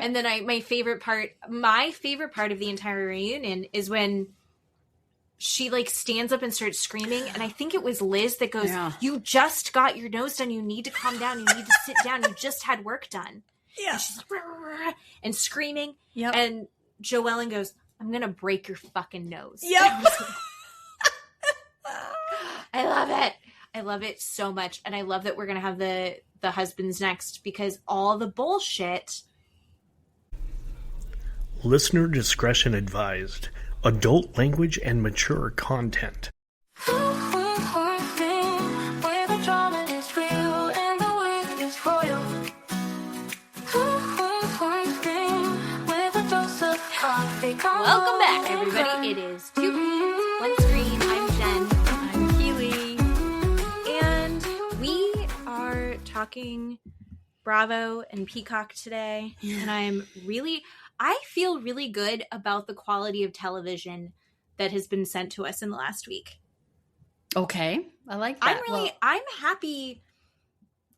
And then my favorite part of the entire reunion is when she like stands up and starts screaming. And I think it was Liz that goes, you just got your nose done. You need to calm down. You need to sit down. You just had work done. Yeah. And she's like, rah, rah, rah, and screaming. Yep. And Joellen goes, I'm going to break your fucking nose. Yep. I love it. I love it so much. And I love that we're going to have the husbands next because all the bullshit. Listener discretion advised. Adult language and mature content. Welcome back, everybody. It is Two Queens, One Screen. I'm Jen. I'm Keeley. And we are talking Bravo and Peacock today. And I feel really good about the quality of television that has been sent to us in the last week. Okay. I like that. I'm happy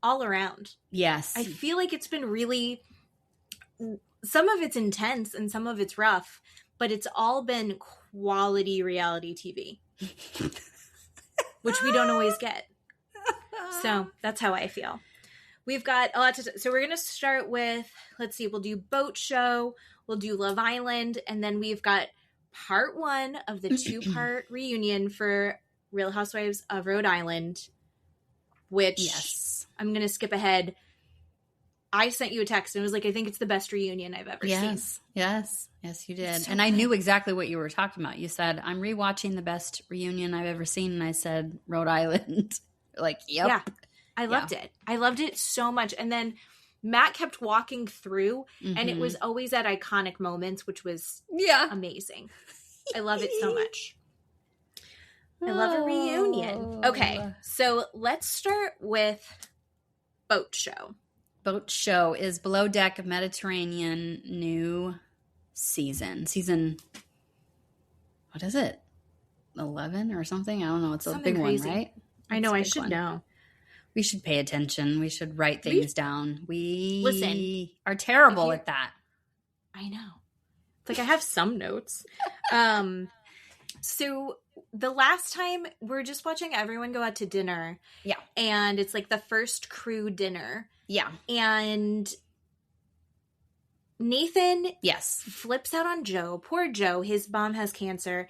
all around. Yes. I feel like it's been really, some of it's intense and some of it's rough, but it's all been quality reality TV, which we don't always get. So that's how I feel. We've got a lot so we're going to start with, let's see, we'll do Boat Show, we'll do Love Island, and then we've got part 1 of the 2-part reunion for Real Housewives of Rhode Island, which I'm going to skip ahead. I sent you a text and it was like, I think it's the best reunion I've ever seen. Yes, you did. So and I knew exactly what you were talking about. You said, I'm rewatching the best reunion I've ever seen. And I said, Rhode Island. Like, yep. Yeah. I loved it. I loved it so much. And then Matt kept walking through and it was always at iconic moments, which was amazing. I love it so much. I love a reunion. Okay. So let's start with Boat Show. Boat Show is Below Deck Mediterranean new season. Season, what is it? 11 or something? I don't know. It's something a big crazy. One, right? I know. I should know. We should pay attention. We should write things down. We are terrible at that. I know. It's like I have some notes. So the last time we're just watching everyone go out to dinner. Yeah. And it's like the first crew dinner. Yeah. And Nathan flips out on Joe. Poor Joe. His mom has cancer.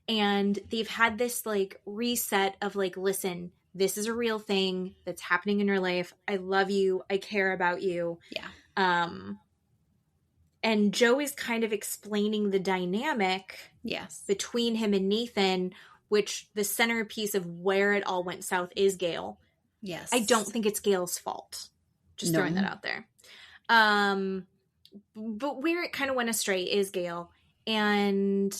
And they've had this like reset of like, listen, this is a real thing that's happening in your life. I love you. I care about you. Yeah. And Joe is kind of explaining the dynamic between him and Nathan, which the centerpiece of where it all went south is Gail. Yes. I don't think it's Gail's fault. Just throwing that out there. But where it kind of went astray is Gail. And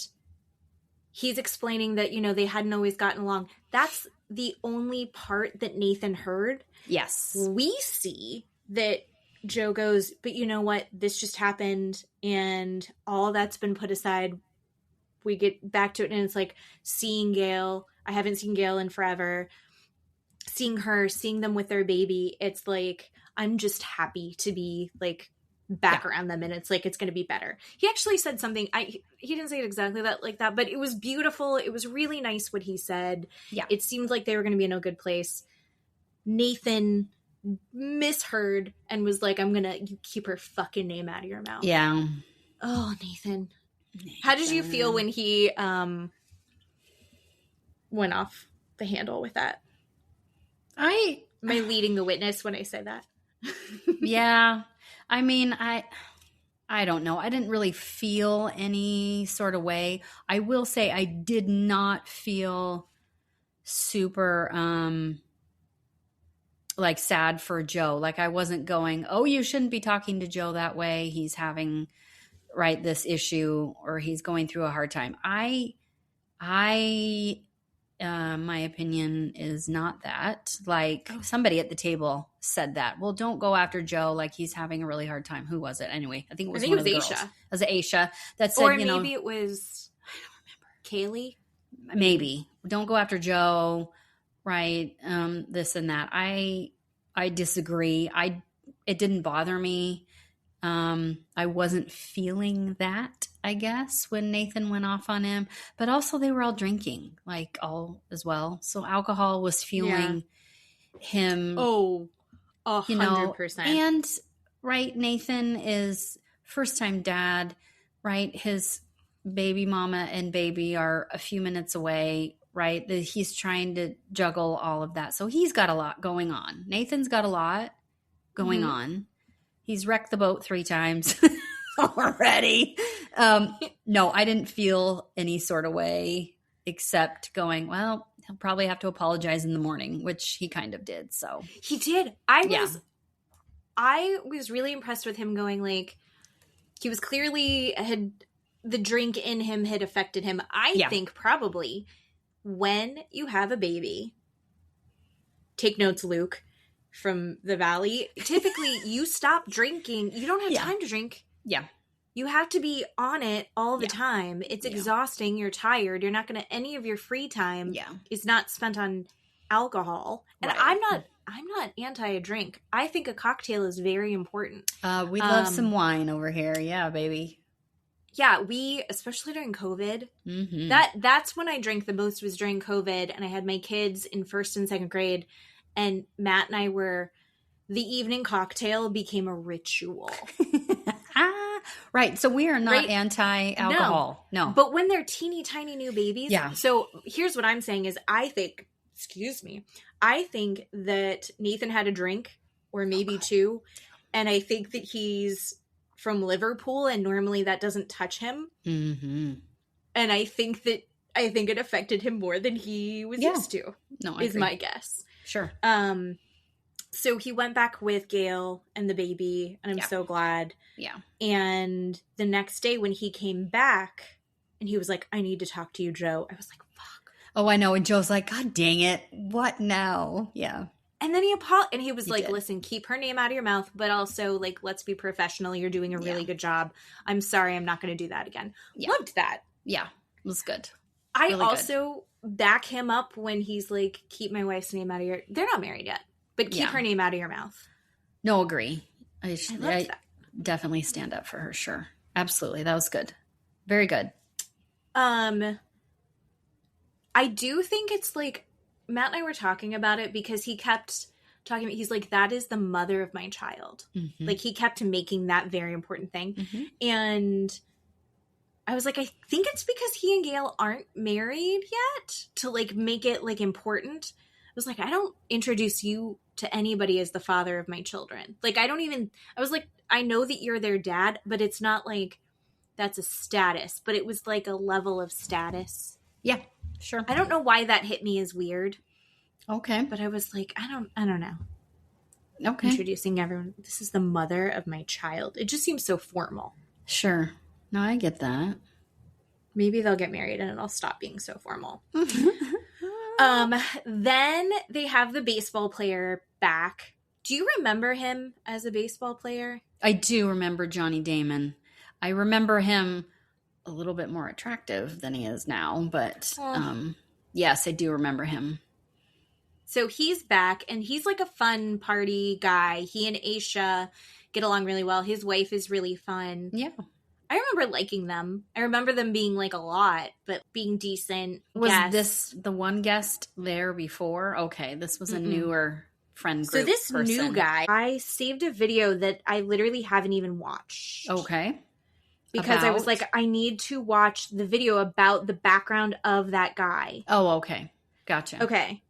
he's explaining that, you know, they hadn't always gotten along. That's the only part that Nathan heard. Yes. We see that Joe goes, but you know what? This just happened and all that's been put aside. We get back to it and it's like seeing Gail. I haven't seen Gail in forever. Seeing them with their baby. It's like, I'm just happy to be like back around them and it's like, it's going to be better. He actually said something. He didn't say it exactly like that, but it was beautiful. It was really nice what he said. Yeah. It seemed like they were going to be in a good place. Nathan misheard and was like, you keep her fucking name out of your mouth. Yeah. Oh, Nathan. How did you feel when he went off the handle with that? Am I leading the witness when I say that? Yeah. I mean, I don't know. I didn't really feel any sort of way. I will say I did not feel super like sad for Joe. Like I wasn't going, oh, you shouldn't be talking to Joe that way. He's having this issue or he's going through a hard time. My opinion is not that. Like somebody at the table said that. Well, don't go after Joe. Like he's having a really hard time. Who was it? Anyway, I think it was one of the girls. Aisha. Was it Aisha that said, or maybe it was, I don't remember. Keeley? Maybe. Don't go after Joe. Right. This and that. I disagree. It didn't bother me. I wasn't feeling that, I guess, when Nathan went off on him. But also they were all drinking, like all as well. So alcohol was fueling him. Oh, 100%. And right, Nathan is first-time dad, right? His baby mama and baby are a few minutes away, right? He's trying to juggle all of that. So he's got a lot going on. Nathan's got a lot going on. He's wrecked the boat 3 times already. No, I didn't feel any sort of way except going, well, he'll probably have to apologize in the morning, which he kind of did. So he did. I was really impressed with him going, like, he was clearly the drink in him had affected him. I think probably when you have a baby, take notes, Luke, from the Valley, typically you stop drinking. You don't have time to drink. Yeah. You have to be on it all the time. It's exhausting. You're tired. You're not going to, any of your free time is not spent on alcohol. And I'm not anti a drink. I think a cocktail is very important. We love some wine over here. Yeah, baby. Yeah, especially during COVID, that's when I drank the most, was during COVID. And I had my kids in 1st and 2nd grade. And Matt and I the evening cocktail became a ritual. Right. So we are not anti-alcohol. No. But when they're teeny tiny new babies. Yeah. So here's what I'm saying is I think that Nathan had a drink or maybe 2. And I think that he's from Liverpool and normally that doesn't touch him. Mm-hmm. And I think it affected him more than he was used to. No, I is agree. My guess. Sure. So he went back with Gail and the baby, and I'm so glad. Yeah. And the next day when he came back and he was like, I need to talk to you, Joe. I was like, fuck. Oh, I know. And Joe's like, God dang it. What now? Yeah. And then he was like, listen, keep her name out of your mouth, but also like, let's be professional. You're doing a really good job. I'm sorry. I'm not going to do that again. Yeah. Loved that. Yeah. It was good. I also back him up when he's like, keep my wife's name out of your... They're not married yet, but keep her name out of your mouth. No, agree. I love that. Definitely stand up for her, sure. Absolutely. That was good. Very good. I do think it's like, Matt and I were talking about it because he kept talking about, he's like, that is the mother of my child. Mm-hmm. Like he kept making that very important thing. Mm-hmm. And I was like, I think it's because he and Gail aren't married yet to like make it like important. I was like, I don't introduce you to anybody as the father of my children. Like, I was like, I know that you're their dad, but it's not like that's a status, but it was like a level of status. Yeah, sure. I don't know why that hit me as weird. Okay. But I was like, I don't know. Okay. Introducing everyone. This is the mother of my child. It just seems so formal. Sure. No, I get that. Maybe they'll get married and it'll stop being so formal. Then they have the baseball player back. Do you remember him as a baseball player? I do remember Johnny Damon. I remember him a little bit more attractive than he is now, but yes, I do remember him. So he's back, and he's like a fun party guy. He and Aisha get along really well. His wife is really fun. Yeah. I remember liking them. I remember them being like a lot, but being decent. Was this the one guest there before? Okay, this was a newer friend group. So this person. new guy, I saved a video that I literally haven't even watched. Okay. Because I was like, I need to watch the video about the background of that guy. Oh, okay. Gotcha. Okay.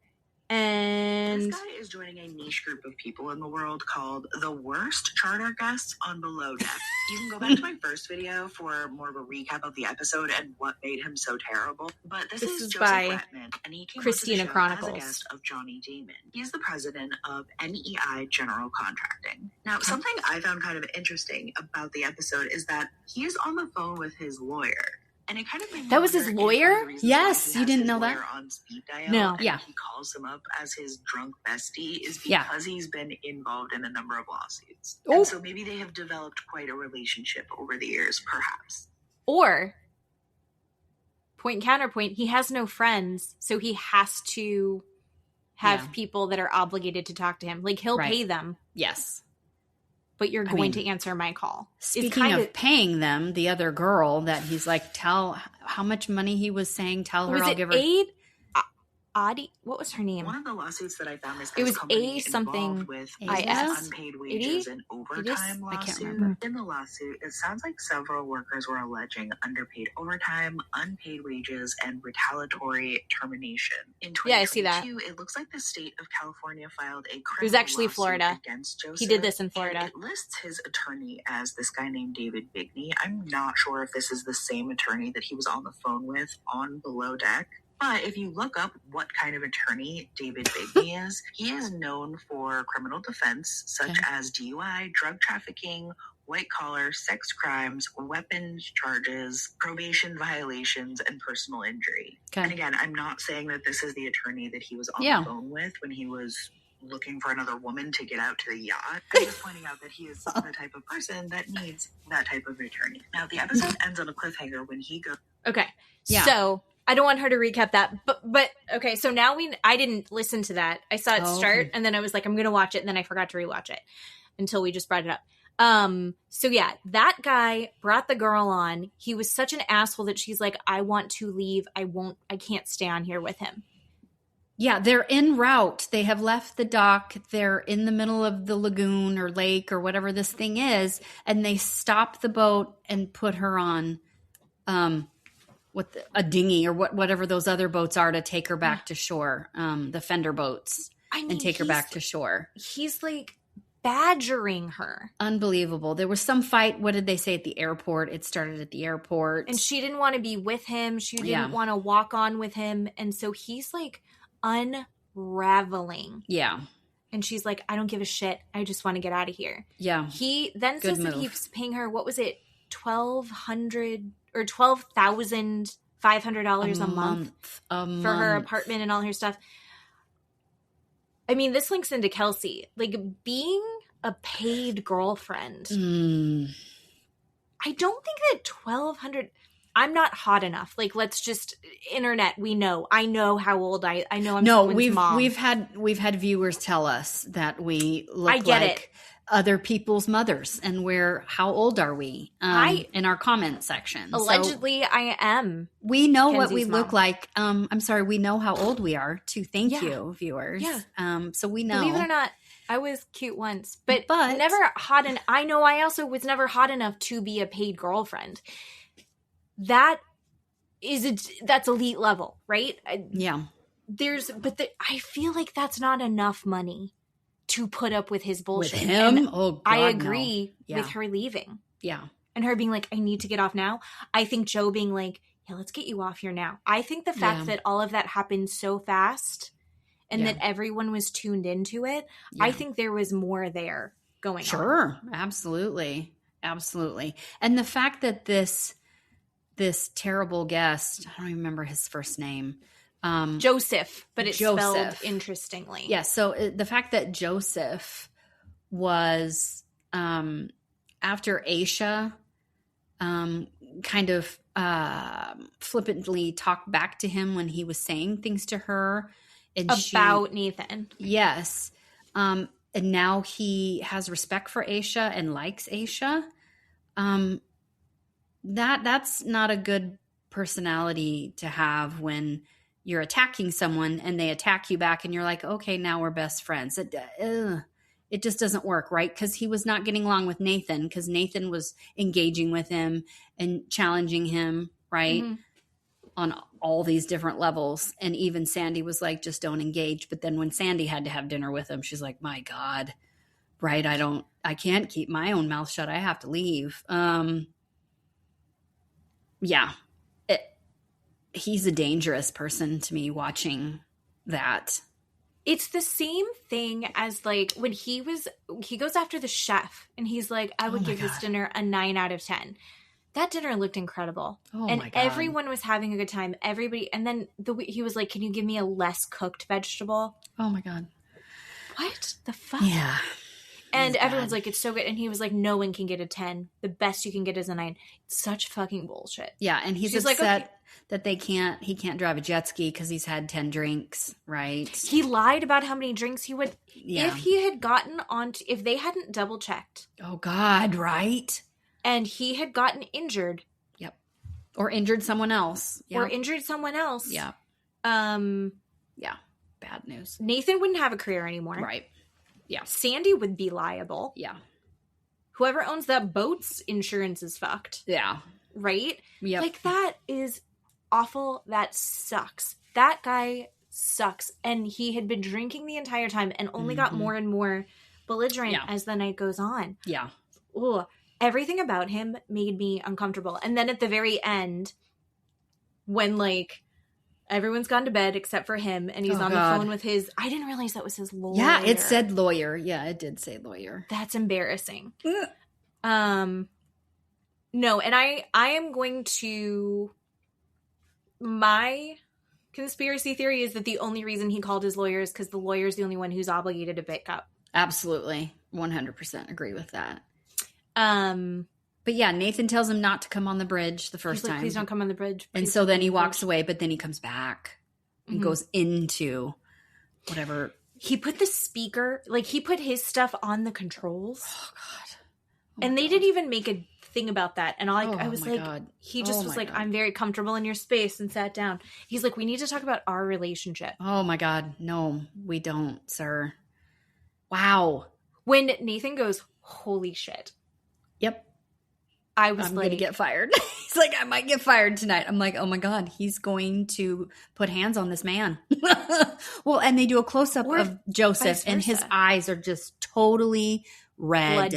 And this guy is joining a niche group of people in the world called the worst charter guests on Below Deck. You can go back to my first video for more of a recap of the episode and what made him so terrible. But this is Josef by Bratman, and he came Christina on the show Chronicles. as a guest of Johnny Damon. He's the president of NEI General Contracting. Now, something I found kind of interesting about the episode is that he is on the phone with his lawyer. And it kind of made me that was his lawyer? Yes, you didn't know that? On speed dial, no. Yeah. He calls him up as his drunk bestie is because he's been involved in a number of lawsuits. And so maybe they have developed quite a relationship over the years, perhaps. Or, point counterpoint, he has no friends, so he has to have people that are obligated to talk to him. Like, he'll pay them. Yes. but you're going to answer my call. Speaking of paying them, the other girl that he's like, tell how much money he was saying, tell her I'll give her. Adi, what was her name? One of the lawsuits that I found is it was A something with IS unpaid wages and overtime lawsuit. I can't remember. In the lawsuit, it sounds like several workers were alleging underpaid overtime, unpaid wages, and retaliatory termination. In 2022, I see that. It looks like the state of California filed a criminal it was actually lawsuit Florida against Josef. He did this in Florida. It lists his attorney as this guy named David Bigney. I'm not sure if this is the same attorney that he was on the phone with on Below Deck. But if you look up what kind of attorney David Bigney is, he is known for criminal defense, such as DUI, drug trafficking, white-collar, sex crimes, weapons charges, probation violations, and personal injury. And again, I'm not saying that this is the attorney that he was on the phone with when he was looking for another woman to get out to the yacht. I'm just pointing out that he is the type of person that needs that type of attorney. Now, the episode ends on a cliffhanger when he goes... Okay, so... I don't want her to recap that, but okay. So now I didn't listen to that. I saw it start, and then I was like, I'm going to watch it, and then I forgot to rewatch it until we just brought it up. So yeah, that guy brought the girl on. He was such an asshole that she's like, I want to leave. I can't stay on here with him. Yeah, they're en route. They have left the dock. They're in the middle of the lagoon or lake or whatever this thing is, and they stop the boat and put her on, with a dinghy or whatever those other boats are to take her back to shore, the fender boats, and take her back to shore. He's like badgering her. Unbelievable. There was some fight. What did they say at the airport? It started at the airport. And she didn't want to be with him. She didn't want to walk on with him. And so he's like unraveling. Yeah. And she's like, I don't give a shit. I just want to get out of here. Yeah. He then says that he's paying her, what was it, $1,200 or $12,500 a month for her apartment and all her stuff. I mean, this links into Kelsey. Like, being a paid girlfriend. I don't think that $1,200... I'm not hot enough. Like, let's just... Internet, we know. I know how old I know I'm someone's mom. We've had viewers tell us that we look like other people's mothers, and how old are we in our comment section. Allegedly, I am. We know Kenzie's what we look like. I'm sorry, we know how old we are too. Thank you, viewers. Yeah. So we know. Believe it or not, I was cute once, but never hot. And I know I also was never hot enough to be a paid girlfriend. That's elite level, right? Yeah. I feel like that's not enough money to put up with his bullshit. With him? And oh, God, I agree with her leaving. Yeah. And her being like, I need to get off now. I think Joe being like, yeah, let's get you off here now. I think the fact that all of that happened so fast and that everyone was tuned into it, I think there was more there going on. Sure. Absolutely. Absolutely. And the fact that this terrible guest, I don't even remember his first name, Josef, but it's spelled interestingly. Yeah, so the fact that Josef was after Aisha kind of flippantly talked back to him when he was saying things to her about Nathan. Yes. And now he has respect for Aisha and likes Aisha. That's not a good personality to have when you're attacking someone and they attack you back and you're like, okay, now we're best friends. It just doesn't work, right? Because he was not getting along with Nathan because Nathan was engaging with him and challenging him, right? Mm-hmm. On all these different levels. And even Sandy was like, just don't engage. But then when Sandy had to have dinner with him, she's like, my God, right? I can't keep my own mouth shut. I have to leave. Yeah. He's a dangerous person to me watching that. It's the same thing as like when he goes after the chef and he's like, I would give this dinner a 9 out of 10. That dinner looked incredible. And everyone was having a good time. Everybody. And then he was like, can you give me a less cooked vegetable? Oh my God. What the fuck? Yeah. And everyone's like, it's so good. And he was like, no one can get a 10. The best you can get is a 9. It's such fucking bullshit. Yeah, and he's upset like, okay, that he can't drive a jet ski because he's had 10 drinks, right? He lied about how many drinks he would. Yeah. If he had gotten on, if they hadn't double checked. Oh God, right? And he had gotten injured. Yep. Or injured someone else. Yep. Or injured someone else. Yeah. Yeah. Bad news. Nathan wouldn't have a career anymore. Right. Yeah. Sandy would be liable. Yeah. Whoever owns that boat's insurance is fucked. Yeah. Right? Yeah. Like, that is awful. That sucks. That guy sucks. And he had been drinking the entire time and only got more and more belligerent as the night goes on. Yeah. Ugh. Everything about him made me uncomfortable. And then at the very end, when, like, everyone's gone to bed except for him, and he's on the phone with his... I didn't realize that was his lawyer. Yeah, it said lawyer. Yeah, it did say lawyer. That's embarrassing. No, and I am going to... My conspiracy theory is that the only reason he called his lawyer is because the lawyer is the only one who's obligated to pick up. Absolutely. 100% agree with that. But yeah, Nathan tells him not to come on the bridge the first time. Please don't come on the bridge. And so then he walks away, but then he comes back and goes into whatever. He put the speaker, like, he put his stuff on the controls. Oh, God. And they didn't even make a thing about that. And I was like, he just was like, I'm very comfortable in your space, and sat down. He's like, we need to talk about our relationship. Oh my God. No, we don't, sir. Wow. When Nathan goes, holy shit. Yep. I'm going to get fired. He's like, I might get fired tonight. I'm like, oh my God, he's going to put hands on this man. Well, and they do a close-up of Josef, and his eyes are just totally red.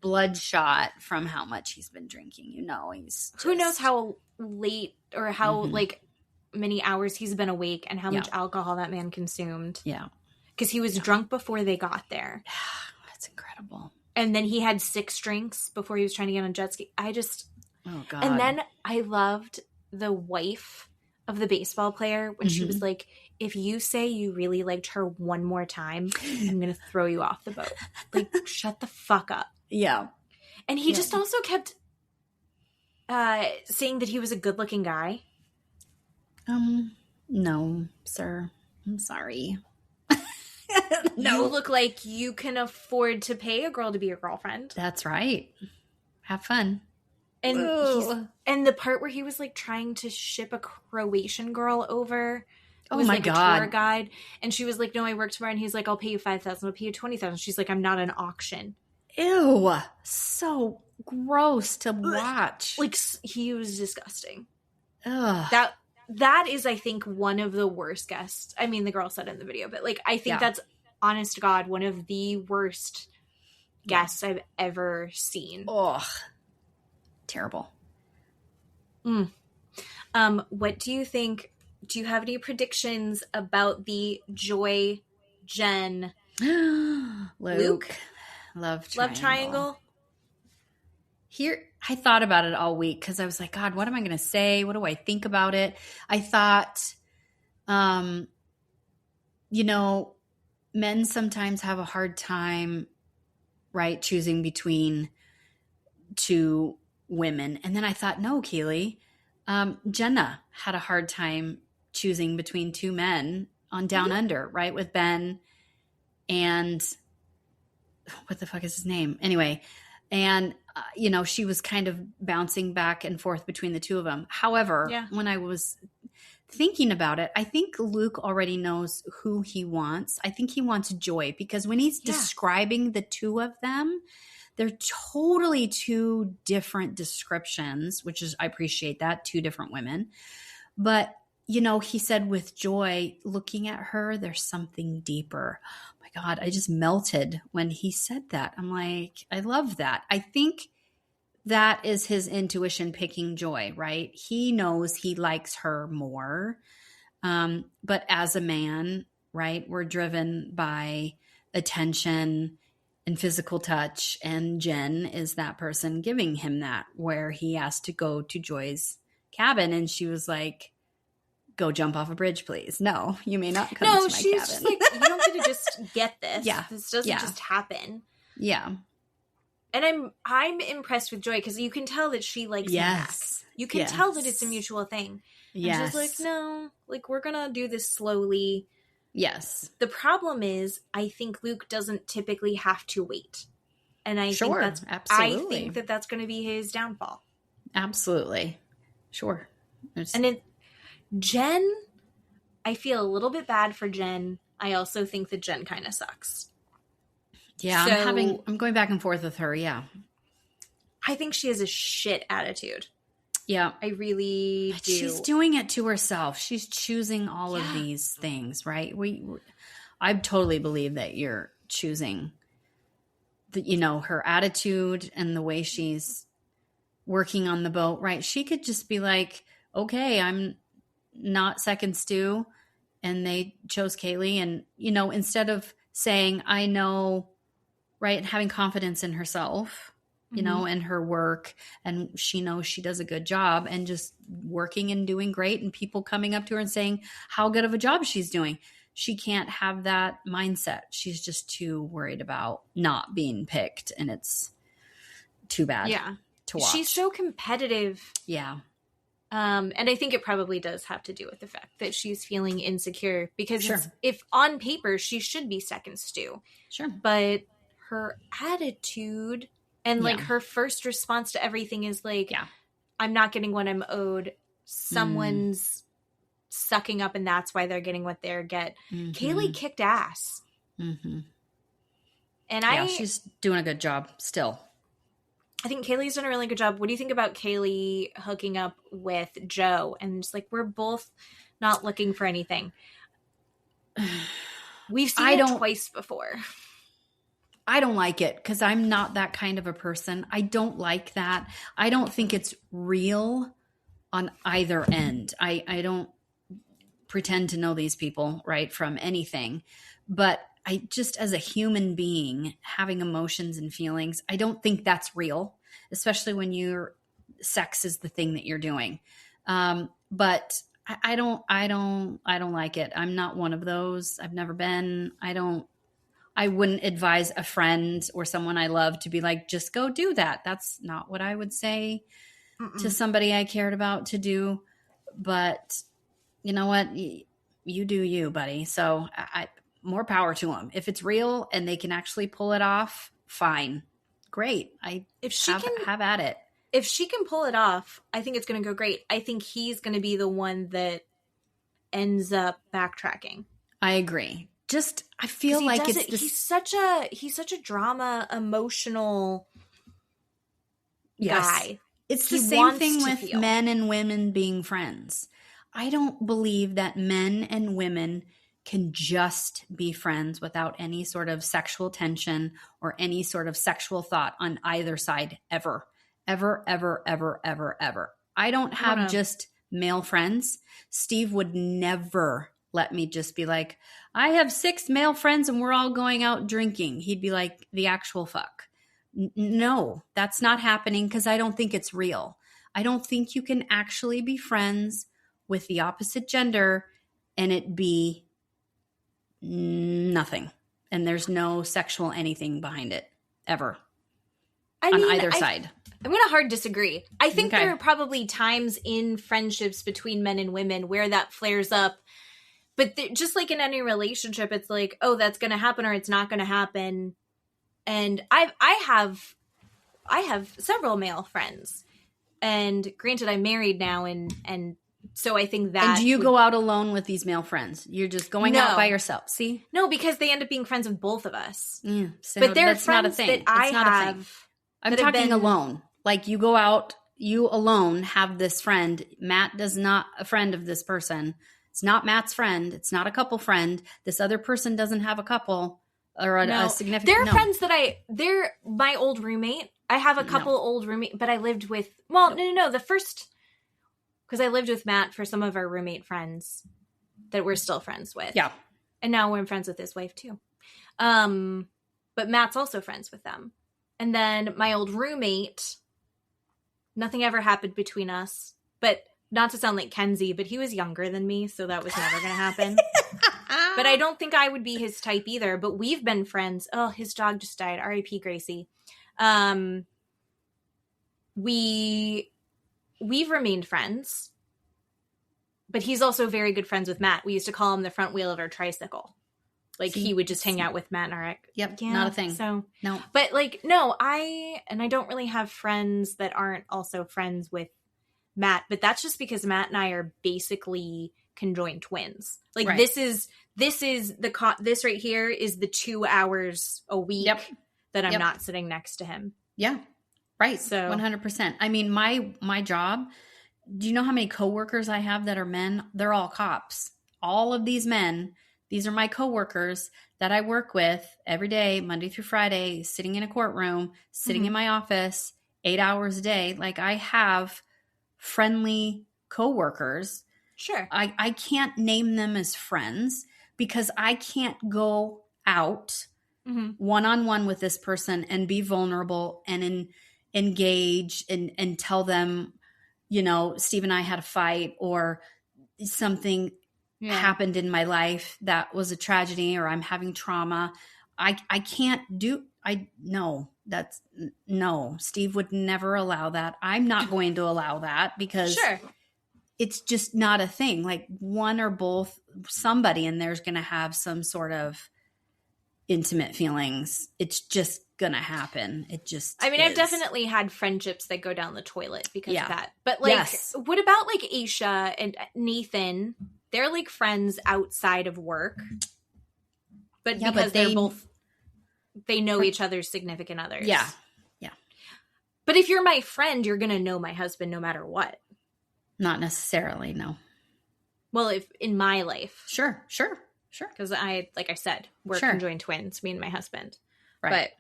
Bloodshot from how much he's been drinking. You know, he's just... Who knows how late or how, like, many hours he's been awake and how much alcohol that man consumed. Yeah. Because he was drunk before they got there. That's incredible. And then he had 6 drinks before he was trying to get on a jet ski. Oh, God. And then I loved the wife of the baseball player when she was like, if you say you really liked her one more time, I'm going to throw you off the boat. Like, shut the fuck up. Yeah. And he just also kept saying that he was a good-looking guy. No, sir. I'm sorry. No. You look like you can afford to pay a girl to be your girlfriend. That's right. Have fun. And the part where he was like trying to ship a Croatian girl over. Oh my God. A tour guide. And she was like, no, I work tomorrow. And he's like, I'll pay you $5,000. I'll pay you $20,000. She's like, I'm not an auction. Ew. So gross to watch. Like, he was disgusting. Ugh. That is, I think, one of the worst guests. I mean, the girl said in the video, but like, I think that's, honest to God, one of the worst guests I've ever seen. Ugh. Terrible. What do you think? Do you have any predictions about the Joy, Jen, Luke love triangle? Here, I thought about it all week because I was like, God, what am I going to say? What do I think about it? I thought, men sometimes have a hard time, right, choosing between 2 women. And then I thought, no, Keeley, Jenna had a hard time choosing between 2 men on Down Under, right, with Ben and what the fuck is his name? Anyway, and, she was kind of bouncing back and forth between the 2 of them. However, when I was thinking about it, I think Luke already knows who he wants. I think he wants Joy because when he's describing the 2 of them, they're totally 2 different descriptions, which is, I appreciate that, 2 different women. But, he said with Joy, looking at her, there's something deeper. Oh my God, I just melted when he said that. I'm like, I love that. I think that is his intuition picking Joy, right? He knows he likes her more. But as a man, right, we're driven by attention and physical touch. And Jen is that person giving him that, where he has to go to Joy's cabin. And she was like, go jump off a bridge, please. No, you may not come to my cabin. No, she's just like, you don't get to just get this. Yeah. This doesn't just happen. Yeah. And I'm impressed with Joy because you can tell that she likes him back. You can tell that it's a mutual thing. And she's like, no, like, we're going to do this slowly. Yes. The problem is, I think Luke doesn't typically have to wait. And I think that's going to be his downfall. Absolutely. Sure. And Jen, I feel a little bit bad for Jen. I also think that Jen kind of sucks. Yeah, so, I'm going back and forth with her, yeah. I think she has a shit attitude. Yeah. I really do. She's doing it to herself. She's choosing all of these things, right? I totally believe that you're choosing her attitude and the way she's working on the boat, right? She could just be like, okay, I'm not second stew. And they chose Keeley. And, instead of saying, I know, right, having confidence in herself, and her work, and she knows she does a good job, and just working and doing great, and people coming up to her and saying how good of a job she's doing. She can't have that mindset. She's just too worried about not being picked, and it's too bad to watch. She's so competitive. Yeah. And I think it probably does have to do with the fact that she's feeling insecure, because if on paper she should be second stew. Sure. But her attitude and like her first response to everything is like, I'm not getting what I'm owed. Someone's sucking up, and that's why they're getting what they get. Keeley kicked ass. And she's doing a good job still. I think Keeley's done a really good job. What do you think about Keeley hooking up with Joe? And just like, we're both not looking for anything. We've seen it twice before. I don't like it because I'm not that kind of a person. I don't like that. I don't think it's real on either end. I don't pretend to know these people, right, from anything. But I just, as a human being, having emotions and feelings, I don't think that's real, especially when your sex is the thing that you're doing. But I don't like it. I'm not one of those. I've never been. I wouldn't advise a friend or someone I love to be like, just go do that. That's not what I would say to somebody I cared about to do. But you know what? You do you, buddy. So more power to them. If it's real and they can actually pull it off, fine. Great. Have at it. If she can pull it off, I think it's going to go great. I think he's going to be the one that ends up backtracking. I agree. I feel like he's such a drama, emotional guy. It's the same thing with men and women being friends. I don't believe that men and women can just be friends without any sort of sexual tension or any sort of sexual thought on either side ever. Ever, ever, ever, ever, ever. I don't have just male friends. Steve would never let me just be like, I have 6 male friends and we're all going out drinking. He'd be like, the actual fuck. No, that's not happening because I don't think it's real. I don't think you can actually be friends with the opposite gender and it be nothing. And there's no sexual anything behind it ever. On either side. I'm going to hard disagree. I think there are probably times in friendships between men and women where that flares up. But just like in any relationship, it's like, oh, that's going to happen or it's not going to happen. And I have several male friends. And granted, I'm married now. And so I think that... And do you go out alone with these male friends? You're just going out by yourself. See? No, because they end up being friends with both of us. Yeah, so but they're friends that I have... I'm talking alone. Like you go out, you alone have this friend. Matt is not a friend of this person. It's not Matt's friend. It's not a couple friend. This other person doesn't have a couple or a significant... They're friends that they're my old roommate. I have a couple old roommate, but I lived with... Well, no. The first... Because I lived with Matt for some of our roommate friends that we're still friends with. Yeah. And now we're friends with his wife too. But Matt's also friends with them. And then my old roommate, nothing ever happened between us. But not to sound like Kenzie, but he was younger than me, so that was never going to happen. But I don't think I would be his type either. But we've been friends. Oh, his dog just died. R.I.P. Gracie. We've remained friends. But he's also very good friends with Matt. We used to call him the front wheel of our tricycle. Like, he would just hang out with Matt and our... Yep, not a thing. So, no. But, like, no, I don't really have friends that aren't also friends with Matt. But that's just because Matt and I are basically conjoined twins. Like, right. this right here is the 2 hours a week that I'm not sitting next to him. Yeah, right. So 100%. I mean, my job... Do you know how many coworkers I have that are men? They're all cops. All of these men, these are my coworkers that I work with every day, Monday through Friday, sitting in a courtroom, sitting in my office, 8 hours a day. Like, I have friendly coworkers. Sure. I can't name them as friends because I can't go out one-on-one with this person and be vulnerable and engage and tell them, you know, Steve and I had a fight or something happened in my life that was a tragedy or I'm having trauma. I can't do, no, Steve would never allow that. I'm not going to allow that because it's just not a thing. Like, one or both, somebody in there is going to have some sort of intimate feelings. It's just gonna happen. It just I've definitely had friendships that go down the toilet because of that. But like, what about like Aisha and Nathan? They're like friends outside of work, but because they're both, they know each other's significant others. Yeah. But if you're my friend, you're gonna know my husband no matter what. Not necessarily, no. Well, if in my life, sure. Because like I said, we're conjoined twins, me and my husband. Right.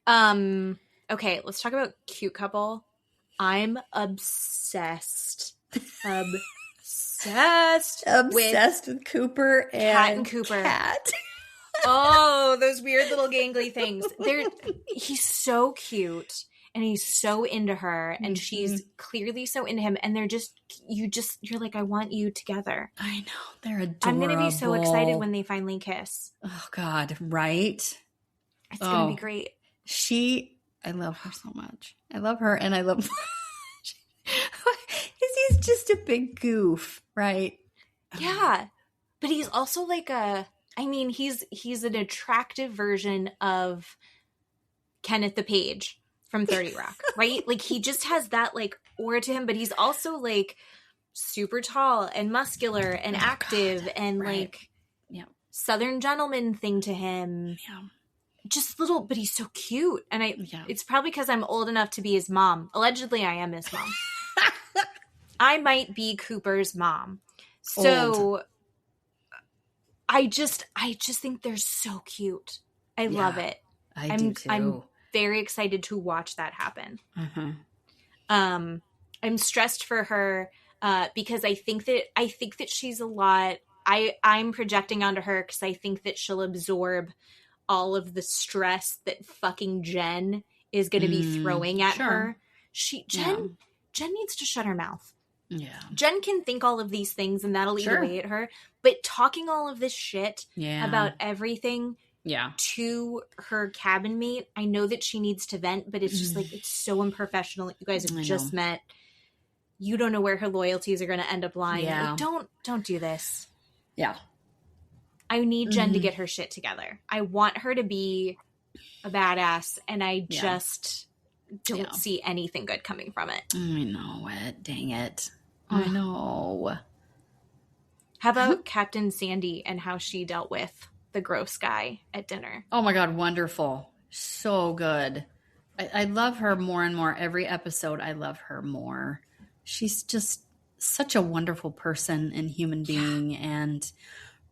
But, okay, let's talk about cute couple. I'm obsessed with Cooper and Cooper. Cat. Oh, those weird little gangly things. He's so cute. And he's so into her, and she's clearly so into him. And you're like, I want you together. I know. They're adorable. I'm going to be so excited when they finally kiss. Oh, God. Right? It's going to be great. I love her so much. I love her, and I love he's just a big goof, right? Yeah. But he's also like he's an attractive version of Kenneth the Page from 30 Rock, right? Like, he just has that like aura to him, but he's also like super tall and muscular and active and like Southern gentleman thing to him. Yeah. Just little, but he's so cute. And it's probably because I'm old enough to be his mom. Allegedly, I am his mom. I might be Cooper's mom. So I just think they're so cute. I love it. I do too. I'm very excited to watch that happen. I'm stressed for her because I think that she's a lot. I'm projecting onto her because I think that she'll absorb all of the stress that fucking Jen is going to be throwing at her. Jen needs to shut her mouth. Yeah. Jen can think all of these things and that'll eat away at her. But talking all of this shit about everything to her cabin mate, I know that she needs to vent, but it's just like, it's so unprofessional. You guys have just met. You don't know where her loyalties are going to end up lying. Yeah. Like, don't do this. Yeah. I need Jen to get her shit together. I want her to be a badass, and I just don't see anything good coming from it. I know it. Dang it. I know. How about Captain Sandy and how she dealt with the gross guy at dinner? Oh my God, wonderful. So good. I love her more and more. Every episode, I love her more. She's just such a wonderful person and human being and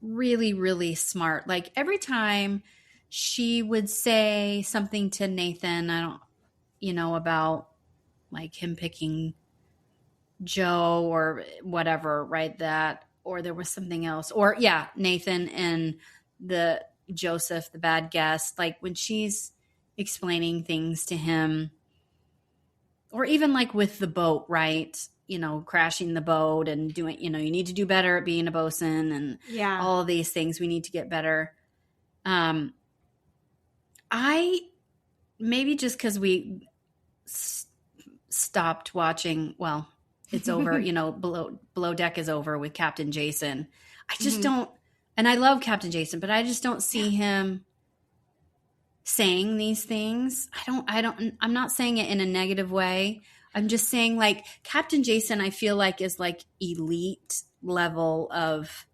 really, really smart. Like, every time she would say something to Nathan, about like him picking Joe or whatever, right? Or there was something else. Or Nathan and the Josef, the bad guest, like when she's explaining things to him, or even like with the boat, right? crashing the boat and doing, you need to do better at being a bosun and all of these things. We need to get better. Maybe just because we stopped watching, well, it's over, Below Deck is over with Captain Jason. I just don't, and I love Captain Jason, but I just don't see him saying these things. I'm not saying it in a negative way. I'm just saying, like, Captain Jason, I feel like is like elite level of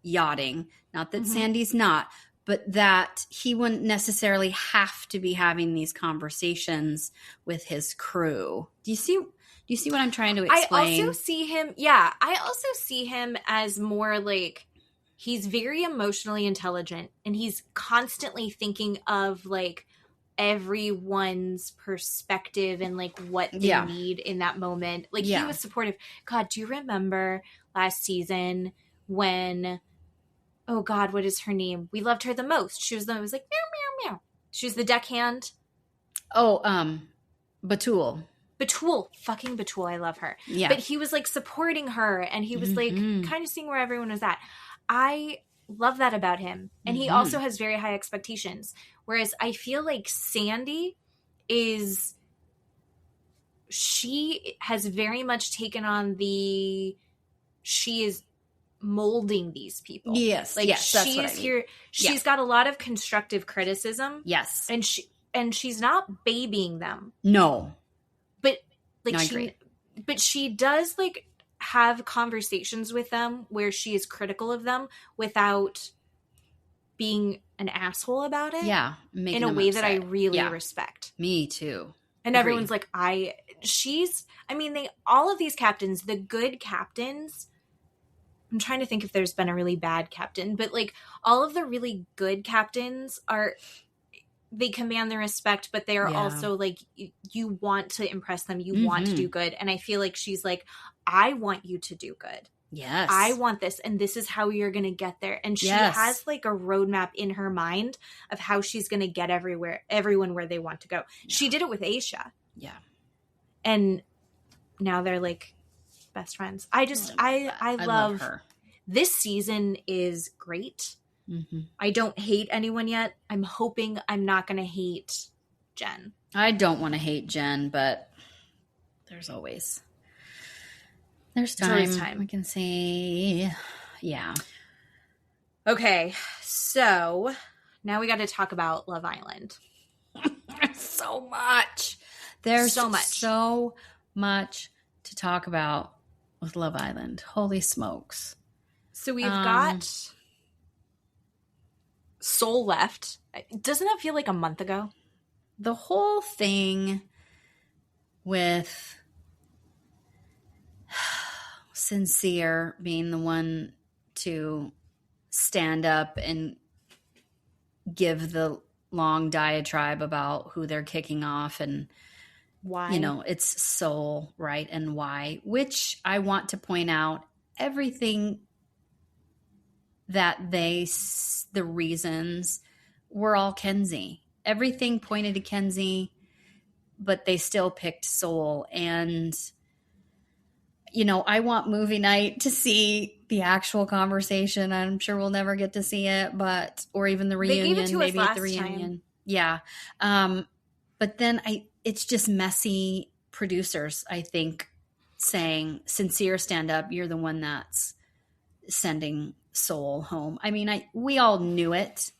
yachting. Not that Sandy's not, but that he wouldn't necessarily have to be having these conversations with his crew. Do you see what I'm trying to explain? I also see him as more like, he's very emotionally intelligent and he's constantly thinking of like everyone's perspective and like what they need in that moment. Like he was supportive. God, do you remember last season when, oh God, what is her name? We loved her the most. She was the one who was like, meow, meow, meow. She was the deckhand. Oh, Batul. Fucking Batul. I love her. Yeah. But he was like supporting her and he was like kind of seeing where everyone was at. I love that about him. And he also has very high expectations. Whereas I feel like Sandy she has very much taken on she is molding these people. Yes. Like yes, that's what I mean. Here. She's got a lot of constructive criticism. Yes. And she's not babying them. No. But like no, I agree. But she does like have conversations with them where she is critical of them without being an asshole about it. Yeah. In a way that I really respect. Me too. And everyone's like, all of these captains, the good captains, I'm trying to think if there's been a really bad captain, but like all of the really good captains they command their respect, but they are also like, you want to impress them. You want to do good. And I feel like she's like, I want you to do good. Yes. I want this. And this is how you're going to get there. And she has like a roadmap in her mind of how she's going to get everyone where they want to go. Yeah. She did it with Aisha. Yeah. And now they're like best friends. I love her. This season is great. Mm-hmm. I don't hate anyone yet. I'm hoping I'm not going to hate Jen. I don't want to hate Jen, but there's time. There's always time. We can say, yeah. Okay, so now we got to talk about Love Island. So much. There's so much to talk about with Love Island. Holy smokes. So we've got Soul left. Doesn't that feel like a month ago? The whole thing with Sincere being the one to stand up and give the long diatribe about who they're kicking off and why, it's Soul, right? And why, which I want to point out, everything that the reasons were all Kenzie. Everything pointed to Kenzie, but they still picked Soul. And, I want movie night to see the actual conversation. I'm sure we'll never get to see it, or even the reunion. They gave it to maybe us at the last reunion. time. Yeah. But then it's just messy producers, I think, saying, Sincere, stand up. You're the one that's sending Soul home. I mean, we all knew it,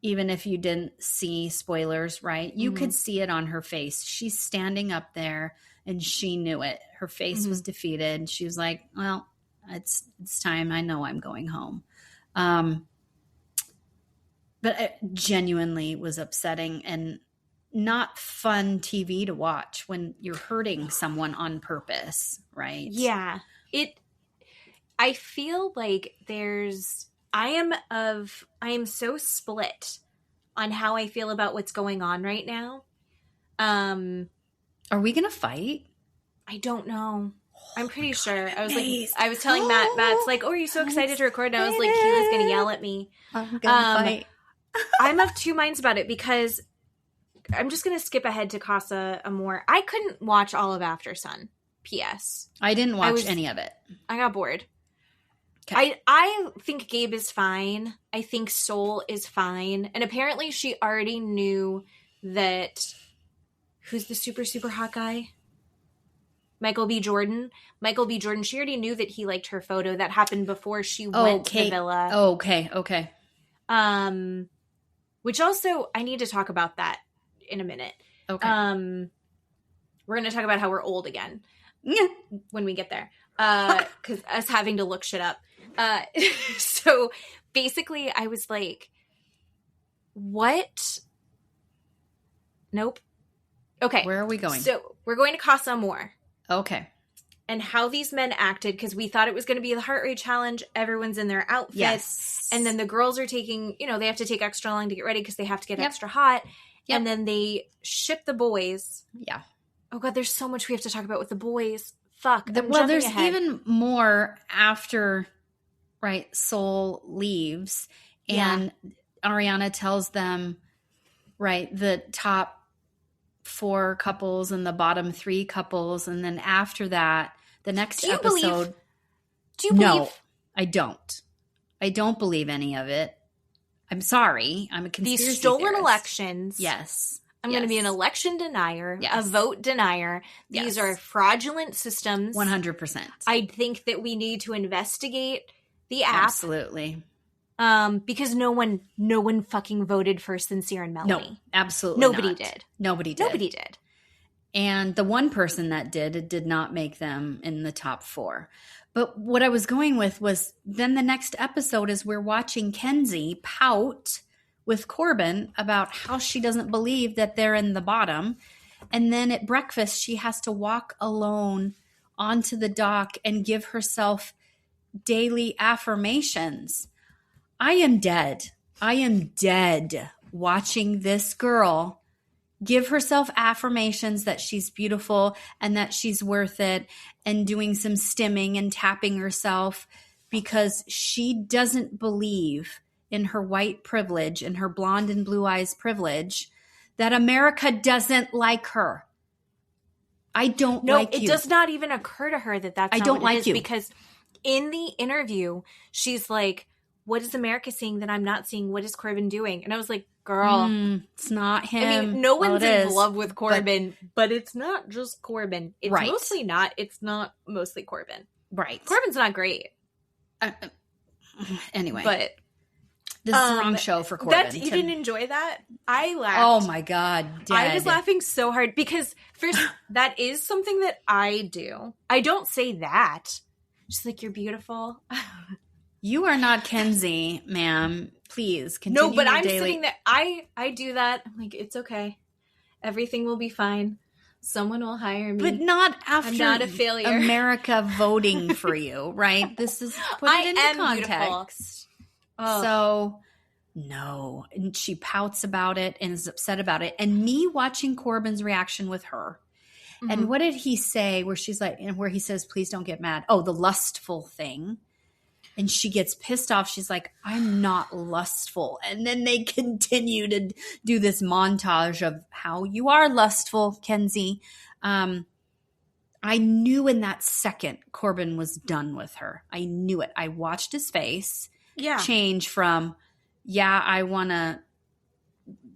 even if you didn't see spoilers, right? You could see it on her face. She's standing up there and she knew it. Her face was defeated. She was like, well, it's time. I know I'm going home. But it genuinely was upsetting and not fun TV to watch when you're hurting someone on purpose, right? Yeah. I feel like I am so split on how I feel about what's going on right now. Are we going to fight? I don't know. I'm pretty sure. I was telling Matt's like, oh, are you so excited to record? And I was like, Keely's going to yell at me. I'm going to fight. I'm of two minds about it because I'm just going to skip ahead to Casa Amor. I couldn't watch all of After Sun. P.S. I didn't watch any of it. I got bored. Okay. I think Gabe is fine. I think Sol is fine. And apparently she already knew that... Who's the super, super hot guy? Michael B. Jordan. Michael B. Jordan. She already knew that he liked her photo. That happened before she went to the villa. Okay. Which also, I need to talk about that in a minute. Okay. We're going to talk about how we're old again. Yeah. When we get there. Because us having to look shit up. So basically I was like, what? Nope. Okay. Where are we going? So we're going to Casa Amor. Okay. And how these men acted, because we thought it was going to be the heart rate challenge. Everyone's in their outfits. Yes. And then the girls are taking, they have to take extra long to get ready because they have to get extra hot. Yep. And then they ship the boys. Yeah. Oh, God, there's so much we have to talk about with the boys. Fuck. There's even more after, right, Sol leaves. And Ariana tells them, right, the top 4 couples and the bottom 3 couples, and then after that, the next episode. Do you believe? No, I don't. I don't believe any of it. I'm sorry. I'm a conspiracy These stolen theorist. Elections. Yes. I'm going to be an election denier, a vote denier. These are fraudulent systems. 100%. I think that we need to investigate the app. Absolutely. Because no one fucking voted for Sincere and Melanie. No, absolutely Nobody not. did. Nobody did. And the one person that did not make them in the top 4. But what I was going with was then the next episode is we're watching Kenzie pout with Corbin about how she doesn't believe that they're in the bottom. And then at breakfast, she has to walk alone onto the dock and give herself daily affirmations. I am dead. I am dead watching this girl give herself affirmations that she's beautiful and that she's worth it, and doing some stimming and tapping herself because she doesn't believe in her white privilege and her blonde and blue eyes privilege that America doesn't like her. I don't like you. No, it does not even occur to her that that's I not don't what like it is, you. because in the interview, she's like, what is America seeing that I'm not seeing? What is Corbin doing? And I was like, girl. It's not him. I mean, no one's in love with Corbin, but it's not just Corbin. It's mostly not. It's not mostly Corbin. Right. Corbin's not great. Anyway. But this is the wrong show for Corbin. You didn't enjoy that? I laughed. Oh my God. Dead. I was laughing so hard because first, that is something that I do. I don't say that. Just like, you're beautiful. You are not Kenzie, ma'am. Please continue. No, but I'm sitting there. I do that. I'm like, it's okay. Everything will be fine. Someone will hire me. But not after I'm not a failure. America voting for you, right? This is put it into context. Oh. So, no. And she pouts about it and is upset about it. And me watching Corbin's reaction with her. Mm-hmm. And what did he say where she's like, and where he says, please don't get mad. Oh, the lustful thing. And she gets pissed off. She's like, I'm not lustful. And then they continue to do this montage of how you are lustful, Kenzie. I knew in that second Corbin was done with her. I knew it. I watched his face change from, I want to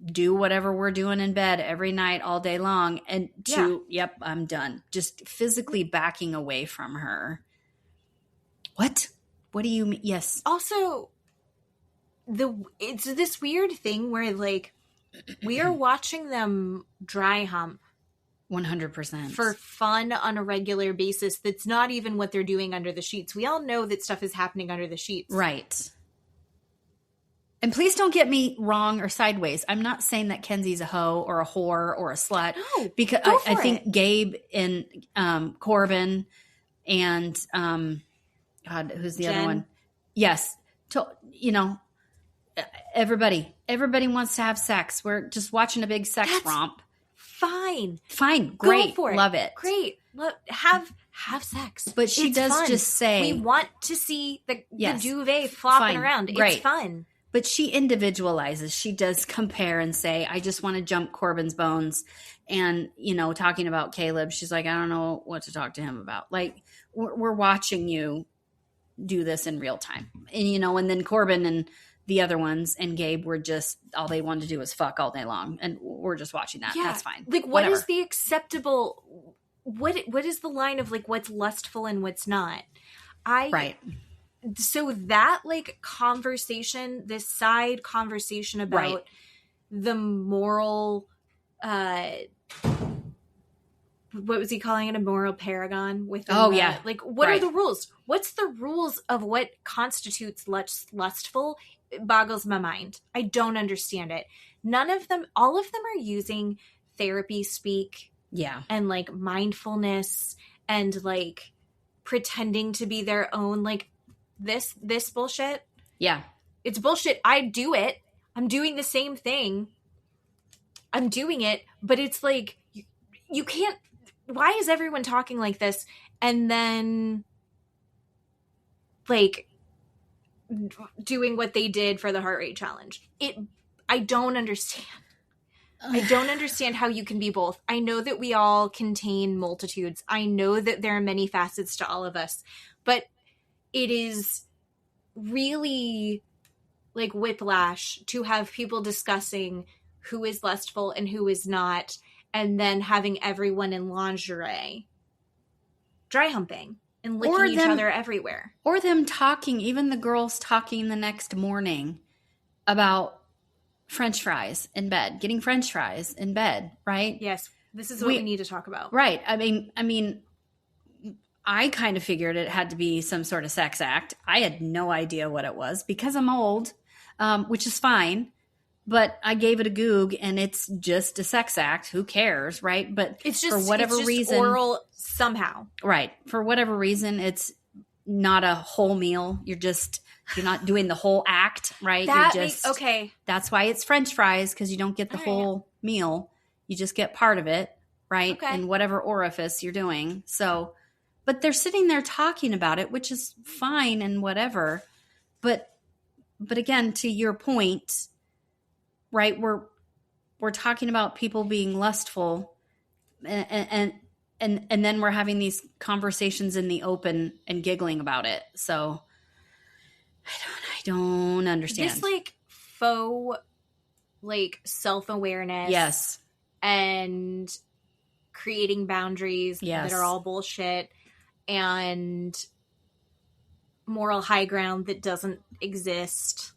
do whatever we're doing in bed every night all day long, and to, yep, I'm done. Just physically backing away from her. What? What do you mean? Yes. Also, it's this weird thing where, like, we are watching them dry hump 100% for fun on a regular basis. That's not even what they're doing under the sheets. We all know that stuff is happening under the sheets. Right. And please don't get me wrong or sideways. I'm not saying that Kenzie's a hoe or a whore or a slut. No, because I think Gabe and Corbin and God, who's the other one? Yes. Everybody wants to have sex. We're just watching a big sex romp. Fine. Great. Go for it. Love it. Great. Have sex. But she does fun. just say, we want to see the duvet flopping around. Great. It's fun. But she individualizes. She does compare and say, I just want to jump Corbin's bones. And, you know, talking about Caleb, she's like, I don't know what to talk to him about. Like, we're watching you do this in real time. And, you know, and then Corbin and the other ones and Gabe were just, all they wanted to do was fuck all day long. And we're just watching that. Yeah. That's fine. Like, what is the acceptable, what is the line of, like, what's lustful and what's not? Right. So that, like, conversation, this side conversation about the moral, what was he calling it? A moral paragon? Within Like, what are the rules? What's the rules of what constitutes lustful? It boggles my mind. I don't understand it. None of them, all of them are using therapy speak. Yeah. And, like, mindfulness and, like, pretending to be their own, like, this bullshit. Yeah. It's bullshit. I do it. I'm doing the same thing. I'm doing it, but it's like, you can't, why is everyone talking like this? And then, like, doing what they did for the heart rate challenge. I don't understand. I don't understand how you can be both. I know that we all contain multitudes. I know that there are many facets to all of us, but it is really, like, whiplash to have people discussing who is lustful and who is not, and then having everyone in lingerie dry humping and licking each other everywhere. Or them talking, even the girls talking the next morning about French fries in bed, getting French fries in bed, right? Yes, this is what we need to talk about. Right. I mean, I kind of figured it had to be some sort of sex act. I had no idea what it was because I'm old, which is fine. But I gave it a goog, and it's just a sex act. Who cares, right? But it's just, for whatever reason, oral somehow. Right. For whatever reason, it's not a whole meal. You're not doing the whole act, right? Okay. That's why it's French fries, because you don't get the whole meal. You just get part of it, right? Okay. In whatever orifice you're doing. So, but they're sitting there talking about it, which is fine and whatever. But again, to your point, right? We're talking about people being lustful, and then we're having these conversations in the open and giggling about it. So I don't understand. This, like, faux, like, self-awareness. Yes. And creating boundaries yes. that are all bullshit, and moral high ground that doesn't exist.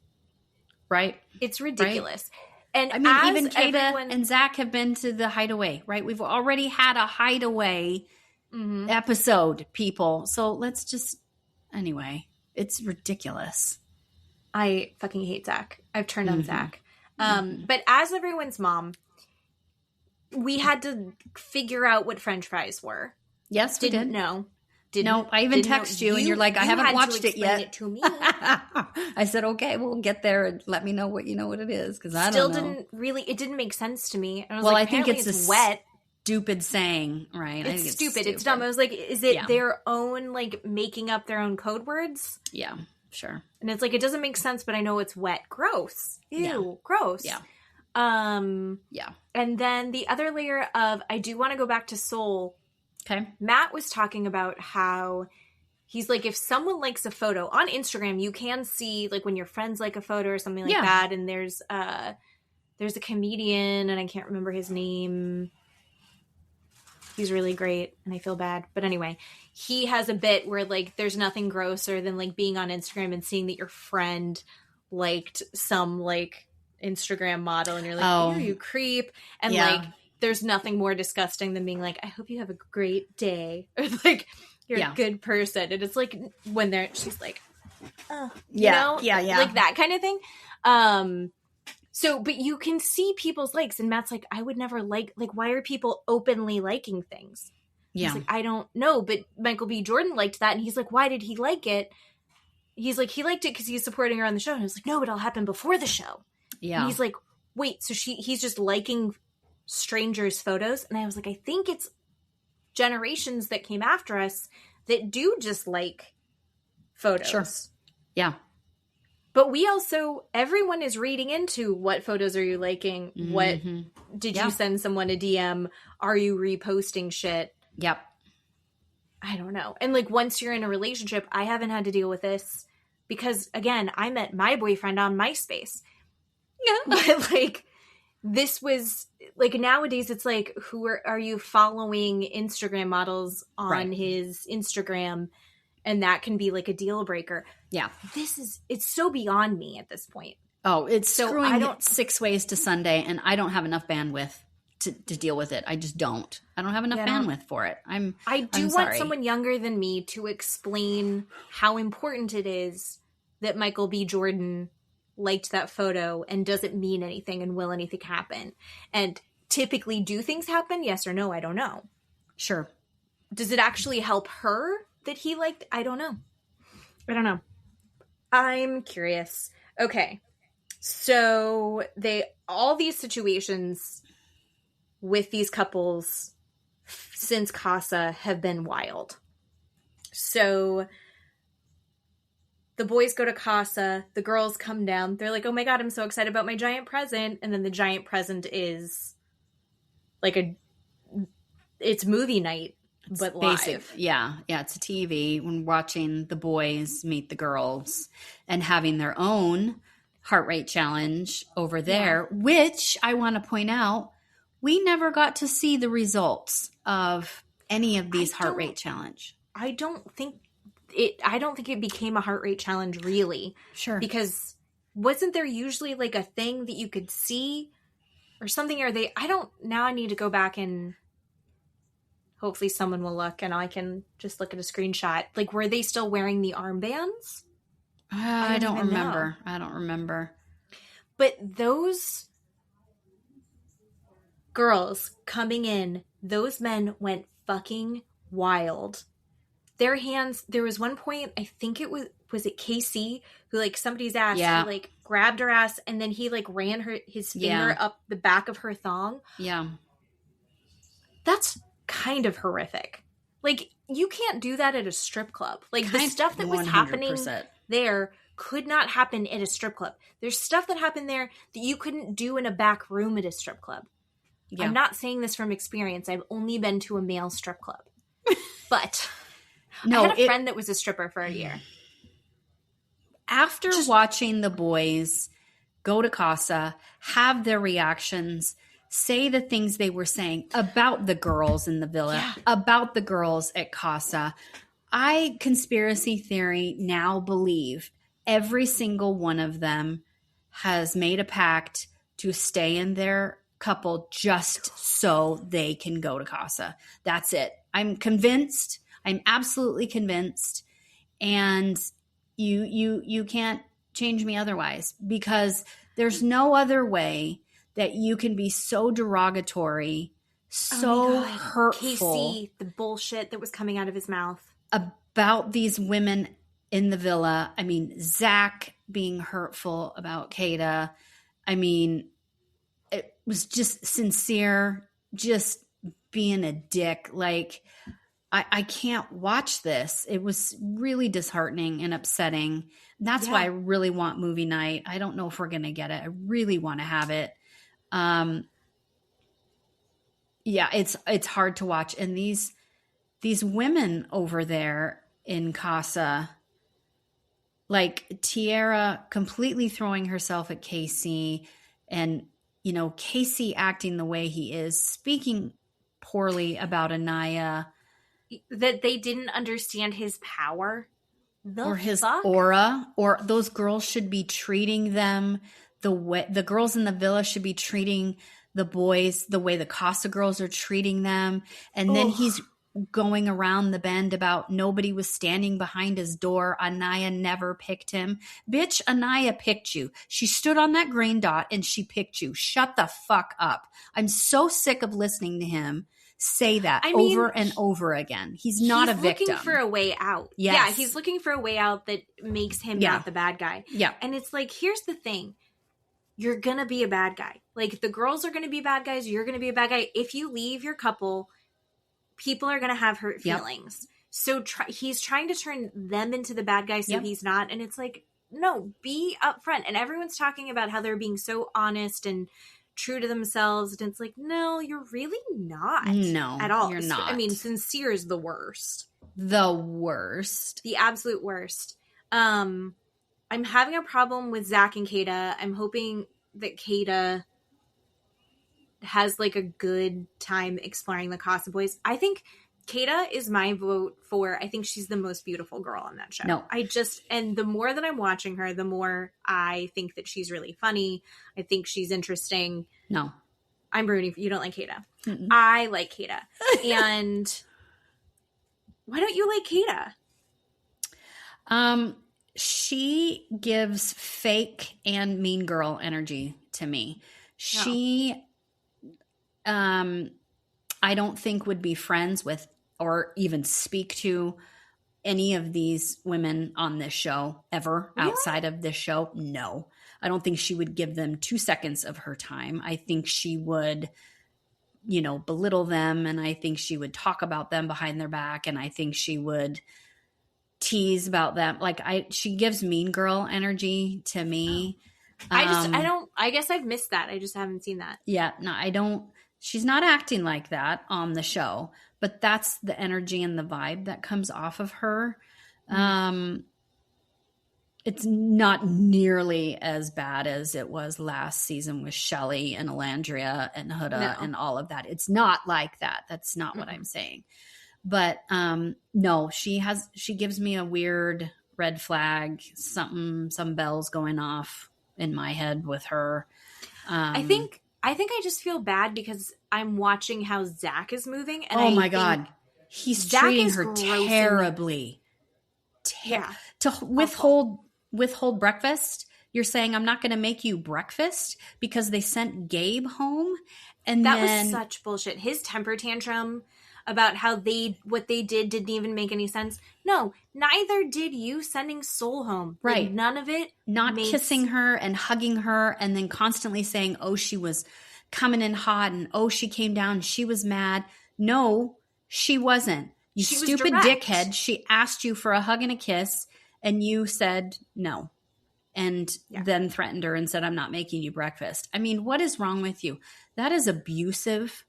Right. It's ridiculous. Right. And I mean, even Kata and Zach have been to the hideaway, right? We've already had a hideaway episode, people. So let's just, anyway, it's ridiculous. I fucking hate Zach. I've turned on Zach. But as everyone's mom, we had to figure out what French fries were. Yes, we did. No, I even text you and you're like, I haven't watched it yet. It to me. I said, okay, we'll get there and let me know what it is, because I don't know. It didn't make sense to me. And I was well, like, I think it's wet. Stupid saying, right? It's stupid. It's dumb. I was like, is it their own, like, making up their own code words? Yeah, sure. And it's like, it doesn't make sense, but I know it's wet. Gross. Ew, gross. Yeah. Yeah. And then the other layer of, I do want to go back to Soul. Okay. Matt was talking about how he's like, if someone likes a photo on Instagram, you can see, like, when your friends like a photo or something like that. And there's a comedian, and I can't remember his name. He's really great, and I feel bad. But anyway, he has a bit where, like, there's nothing grosser than, like, being on Instagram and seeing that your friend liked some, like, Instagram model, and you're like, oh, you creep. And like, there's nothing more disgusting than being like, I hope you have a great day, or like, you're a good person. And it's like, when she's like, you know? Like that kind of thing. So, but you can see people's likes, and Matt's like, I would never like, why are people openly liking things? Yeah. He's like, I don't know, but Michael B. Jordan liked that, and he's like, why did he like it? He's like, he liked it because he's supporting her on the show. And I was like, no, it all happened before the show. Yeah. And he's like, wait, so he's just liking strangers' photos? And I was like, I think it's generations that came after us that do just like photos. Sure. Yeah. But we also, everyone is reading into what photos are you liking? Mm-hmm. What did you send someone a DM? Are you reposting shit? Yep. I don't know. And like once you're in a relationship, I haven't had to deal with this because again, I met my boyfriend on MySpace. Yeah. But like this was like nowadays it's like who are you following Instagram models on his Instagram? And that can be like a deal breaker. Yeah. It's so beyond me at this point. Oh, it's so screwing 6 ways to Sunday, and I don't have enough bandwidth to deal with it. I just don't. I don't have enough bandwidth for it. I do want someone younger than me to explain how important it is that Michael B. Jordan liked that photo and doesn't mean anything and will anything happen. And typically do things happen? Yes or no? I don't know. Sure. Does it actually help her that he liked? I don't know. I'm curious. Okay. So all these situations with these couples since Casa have been wild. So the boys go to Casa, the girls come down. They're like, oh my God, I'm so excited about my giant present. And then the giant present is like it's movie night. But live. Yeah, it's a TV when watching the boys meet the girls and having their own heart rate challenge over there, which I want to point out, we never got to see the results of any of these heart rate challenge. I don't think it became a heart rate challenge really. Sure. Because wasn't there usually like a thing that you could see or something? Now I need to go back and hopefully someone will look and I can just look at a screenshot. Like, were they still wearing the armbands? I don't remember. I don't remember. But those girls coming in, those men went fucking wild. Their hands, there was one point, I think it was it Casey, who like somebody's ass, he like grabbed her ass and then he like ran his finger up the back of her thong. Yeah. That's kind of horrific. Like, you can't do that at a strip club. Like, the stuff that was happening there could not happen at a strip club. There's stuff that happened there that you couldn't do in a back room at a strip club. Yeah. I'm not saying this from experience. I've only been to a male strip club. But I had a friend that was a stripper for a year. After watching the boys go to Casa, have their reactions, say the things they were saying about the girls in the villa, about the girls at Casa. I conspiracy theory now believe every single one of them has made a pact to stay in their couple just so they can go to Casa. That's it. I'm convinced. I'm absolutely convinced. And you can't change me otherwise, because there's no other way that you can be so derogatory, so hurtful. Casey, the bullshit that was coming out of his mouth. About these women in the villa. I mean, Zach being hurtful about Kata. I mean, it was just sincere, just being a dick. Like, I can't watch this. It was really disheartening and upsetting. That's why I really want movie night. I don't know if we're going to get it. I really want to have it. It's hard to watch. And these women over there in Casa, like Tiara completely throwing herself at Casey, and, you know, Casey acting the way he is, speaking poorly about Anaya. That they didn't understand his power. Or his aura. Or those girls should be treating them the way the girls in the villa should be treating the boys the way the Casa girls are treating them. And then he's going around the bend about nobody was standing behind his door. Anaya never picked him. Bitch, Anaya picked you. She stood on that green dot and she picked you. Shut the fuck up. I'm so sick of listening to him say that over and over again. He's not a victim. He's looking for a way out. Yes. Yeah, he's looking for a way out that makes him not the bad guy. Yeah. And it's like, here's the thing. You're going to be a bad guy. Like, the girls are going to be bad guys. You're going to be a bad guy. If you leave your couple, people are going to have hurt feelings. So he's trying to turn them into the bad guy so he's not. And it's like, no, be upfront. And everyone's talking about how they're being so honest and true to themselves. And it's like, no, you're really not. No, at all. you're not. I mean, sincere is the worst. The worst. The absolute worst. I'm having a problem with Zach and Kata. I'm hoping that Kata has like a good time exploring the Casa boys. I think Kata is my vote for, I think she's the most beautiful girl on that show. No. And the more that I'm watching her, the more I think that she's really funny. I think she's interesting. No. I'm rooting for you. Don't like Kata. Mm-mm. I like Kata. And why don't you like Kata? She gives fake and mean girl energy to me. She, I don't think would be friends with or even speak to any of these women on this show ever outside of this show. No, I don't think she would give them 2 seconds of her time. I think she would, belittle them. And I think she would talk about them behind their back. And I think she would tease about them. She gives mean girl energy to me. I guess I've missed that. I just haven't seen that. Yeah, no, I don't. She's not acting like that on the show, but that's the energy and the vibe that comes off of her. It's not nearly as bad as it was last season with Shelley and Alandria and Huda and all of that. It's not like that. That's not what I'm saying. But no, she gives me a weird red flag, some bells going off in my head with her. I think I just feel bad because I'm watching how Zach is moving. And oh my God. He's Zach treating her terribly. To withhold breakfast. You're saying, I'm not going to make you breakfast because they sent Gabe home. And that was such bullshit. His temper tantrum about how what they did didn't even make any sense. No, neither did you sending Soul home. Right. Like, none of it. Not kissing her and hugging her and then constantly saying, oh, she was coming in hot and oh, she came down and she was mad. No, she wasn't. You stupid dickhead. She asked you for a hug and a kiss and you said no. And then threatened her and said, I'm not making you breakfast. I mean, what is wrong with you? That is abusive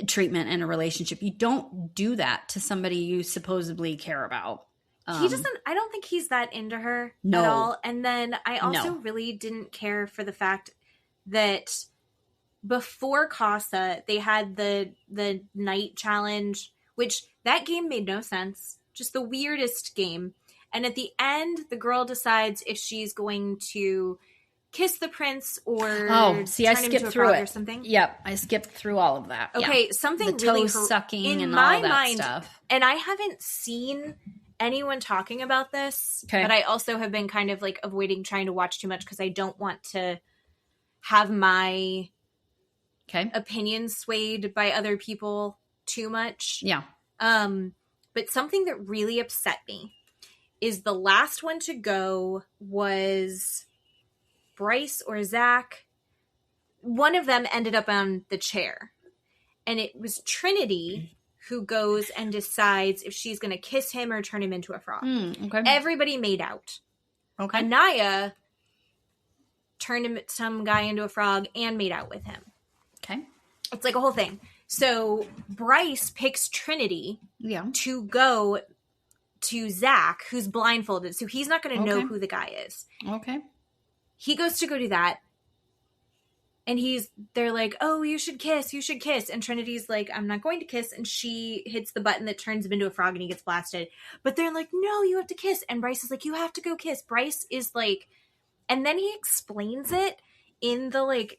treatment in a relationship. You don't do that to somebody you supposedly care about. He doesn't, I don't think he's that into her at all. And then I also really didn't care for the fact that before Casa, they had the night challenge, which that game made no sense. Just the weirdest game. And at the end, the girl decides if she's going to kiss the prince or I skipped through it or something. Yep, I skipped through all of that. Okay, something the really sucking in and my all that mind, stuff. And I haven't seen anyone talking about this, but I also have been kind of like avoiding trying to watch too much because I don't want to have my opinion swayed by other people too much. Yeah. But something that really upset me is the last one to go was Bryce or Zach. One of them ended up on the chair. And it was Trinity who goes and decides if she's going to kiss him or turn him into a frog. Everybody made out. Okay. Anaya turned some guy into a frog and made out with him. Okay. It's like a whole thing. So Bryce picks Trinity to go to Zach, who's blindfolded. So he's not going to know who the guy is. Okay. He goes to go do that. And they're like, oh, you should kiss. And Trinity's like, I'm not going to kiss. And she hits the button that turns him into a frog and he gets blasted. But they're like, no, you have to kiss. And Bryce is like, you have to go kiss. Bryce is like, and then he explains it in the like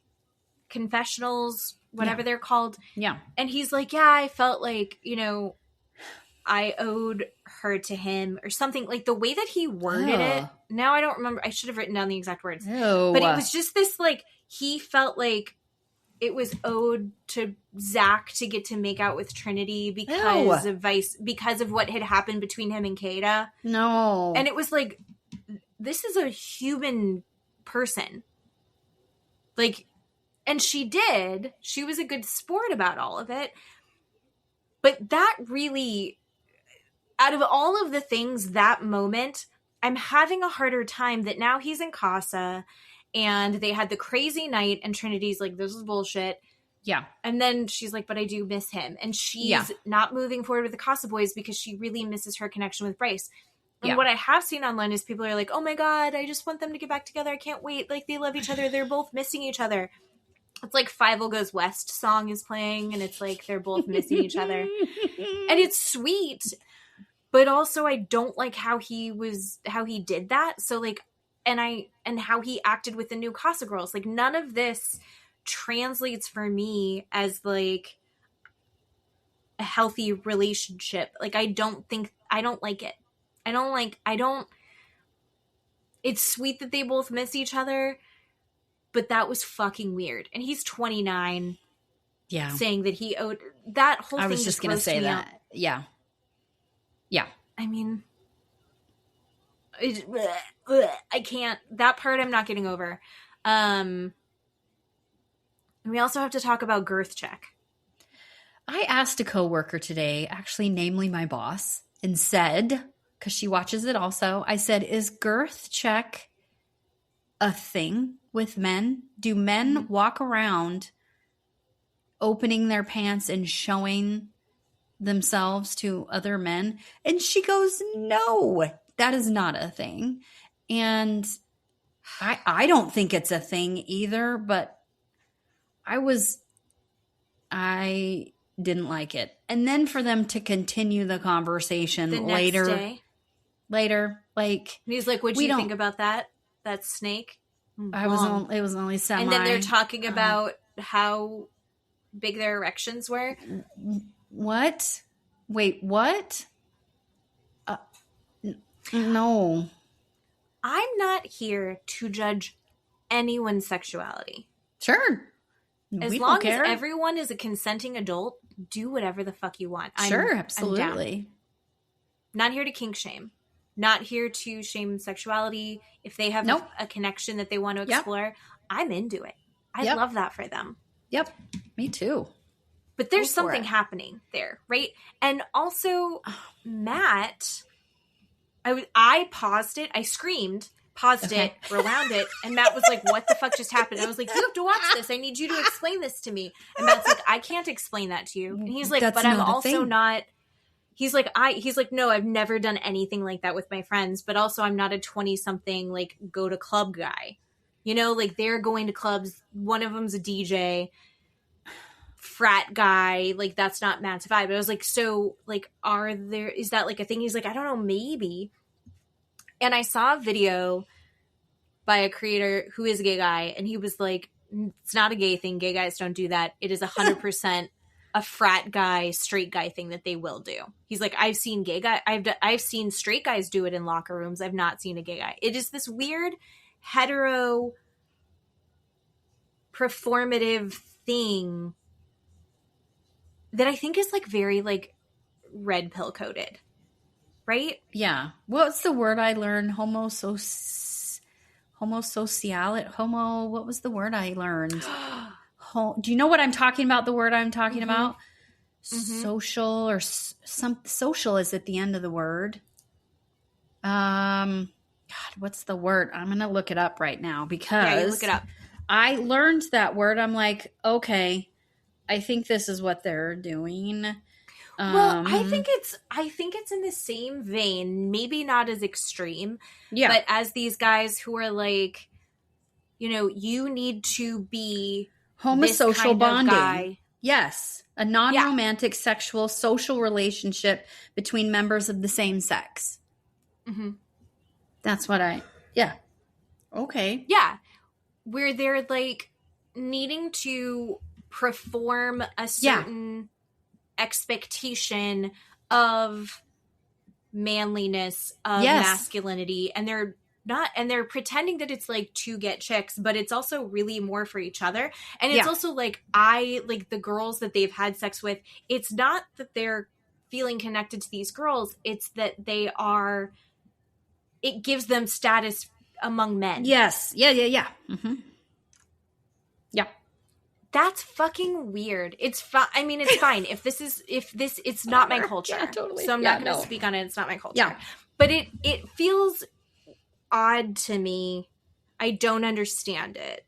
confessionals, whatever they're called. Yeah. And he's like, yeah, I felt like, I owed her to him or something. Like the way that he worded it. Now I don't remember. I should have written down the exact words. But it was just this like, he felt like it was owed to Zach to get to make out with Trinity because of what had happened between him and Kata. No. And it was like, this is a human person. Like, and she was a good sport about all of it. But that really, out of all of the things, that moment, I'm having a harder time that now he's in Casa and they had the crazy night and Trinity's like, this is bullshit. Yeah. And then she's like, but I do miss him. And she's not moving forward with the Casa boys because she really misses her connection with Bryce. And what I have seen online is people are like, oh my God, I just want them to get back together. I can't wait. Like, they love each other. They're both missing each other. It's like Five Will Goes West song is playing and it's like they're both missing each other. And it's sweet. But also I don't like how he did that. So like, and how he acted with the new Casa girls. Like, none of this translates for me as like a healthy relationship. Like, I don't like it. It's sweet that they both miss each other, but that was fucking weird. And he's 29. Yeah. Saying that he owed that whole thing. I was just going to say that. Out. Yeah. Yeah. I mean, I can't. That part I'm not getting over. And we also have to talk about girth check. I asked a coworker today, actually, namely my boss, and said, because she watches it also, I said, is girth check a thing with men? Do men walk around opening their pants and showing themselves to other men? And she goes, no, that is not a thing. And I don't think it's a thing either, but I didn't like it. And then for them to continue the conversation later, like, and he's like, what'd you think about that snake? It was only semi. And then they're talking about how big their erections were. What? Wait, what? No. I'm not here to judge anyone's sexuality. Sure. As long as everyone is a consenting adult, do whatever the fuck you want. Sure, absolutely. I'm not here to kink shame. Not here to shame sexuality. If they have a connection that they want to explore, I'm into it. I love that for them. Yep. Me too. But there's something happening there, right? And also, Matt, I paused it. I screamed, paused it, rewound it. And Matt was like, what the fuck just happened? I was like, you have to watch this. I need you to explain this to me. And Matt's like, I can't explain that to you. And he's like, but I'm also not. He's like, no, I've never done anything like that with my friends. But also, I'm not a 20-something, like, go to club guy. You know, like, they're going to clubs. One of them's a DJ. Frat guy, like, that's not Matt's vibe. But I was like, so, like, is that like a thing? He's like, I don't know, maybe. And I saw a video by a creator who is a gay guy, and he was like, it's not a gay thing. Gay guys don't do that. It is 100% a frat guy, straight guy thing that they will do. He's like, I've seen gay guy. I've seen straight guys do it in locker rooms. I've not seen a gay guy. It is this weird hetero performative thing that I think is like very like red pill coded, right? Yeah. What's the word I learned? What was the word I learned? Do you know what I'm talking about? The word I'm talking about? Mm-hmm. Social or social is at the end of the word. God, what's the word? I'm going to look it up right now because look it up. I learned that word. I'm like, okay, I think this is what they're doing. Well, I think it's in the same vein, maybe not as extreme, but as these guys who are like, you know, you need to be homosocial bonding. Yes. A non-romantic sexual social relationship between members of the same sex. Mm-hmm. That's what okay. Yeah. Where they're like needing to perform a certain expectation of manliness, of masculinity, and they're not, and they're pretending that it's like to get chicks, but it's also really more for each other. And it's also like, the girls that they've had sex with, it's not that they're feeling connected to these girls, it's that it gives them status among men. Yes. Yeah. Mm-hmm. Yeah. That's fucking weird. It's fine. I mean, it's fine. It's not my culture. Yeah, totally. So I'm not going to speak on it. It's not my culture. Yeah. But it feels odd to me. I don't understand it.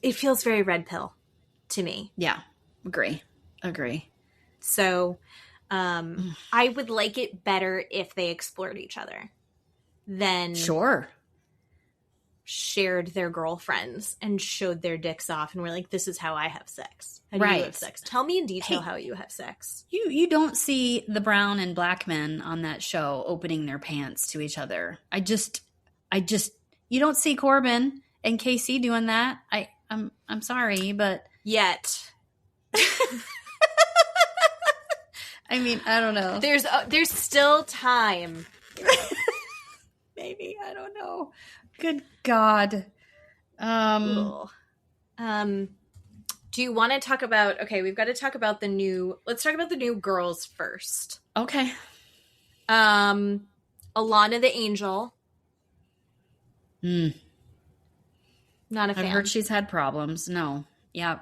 It feels very red pill to me. Yeah. Agree. So, I would like it better if they explored each other than shared their girlfriends and showed their dicks off and were like, this is how I have sex. How do you have sex? Tell me in detail how you have sex. You don't see the brown and black men on that show opening their pants to each other. I just you don't see Corbin and Casey doing that. I'm sorry, but yet. I mean, I don't know. There's still time. Maybe, I don't know. Good God. Do you want to talk about, okay, we've got to talk about let's talk about the new girls first. Okay. Alana the Angel. Not a fan. I've heard she's had problems. No. Yeah.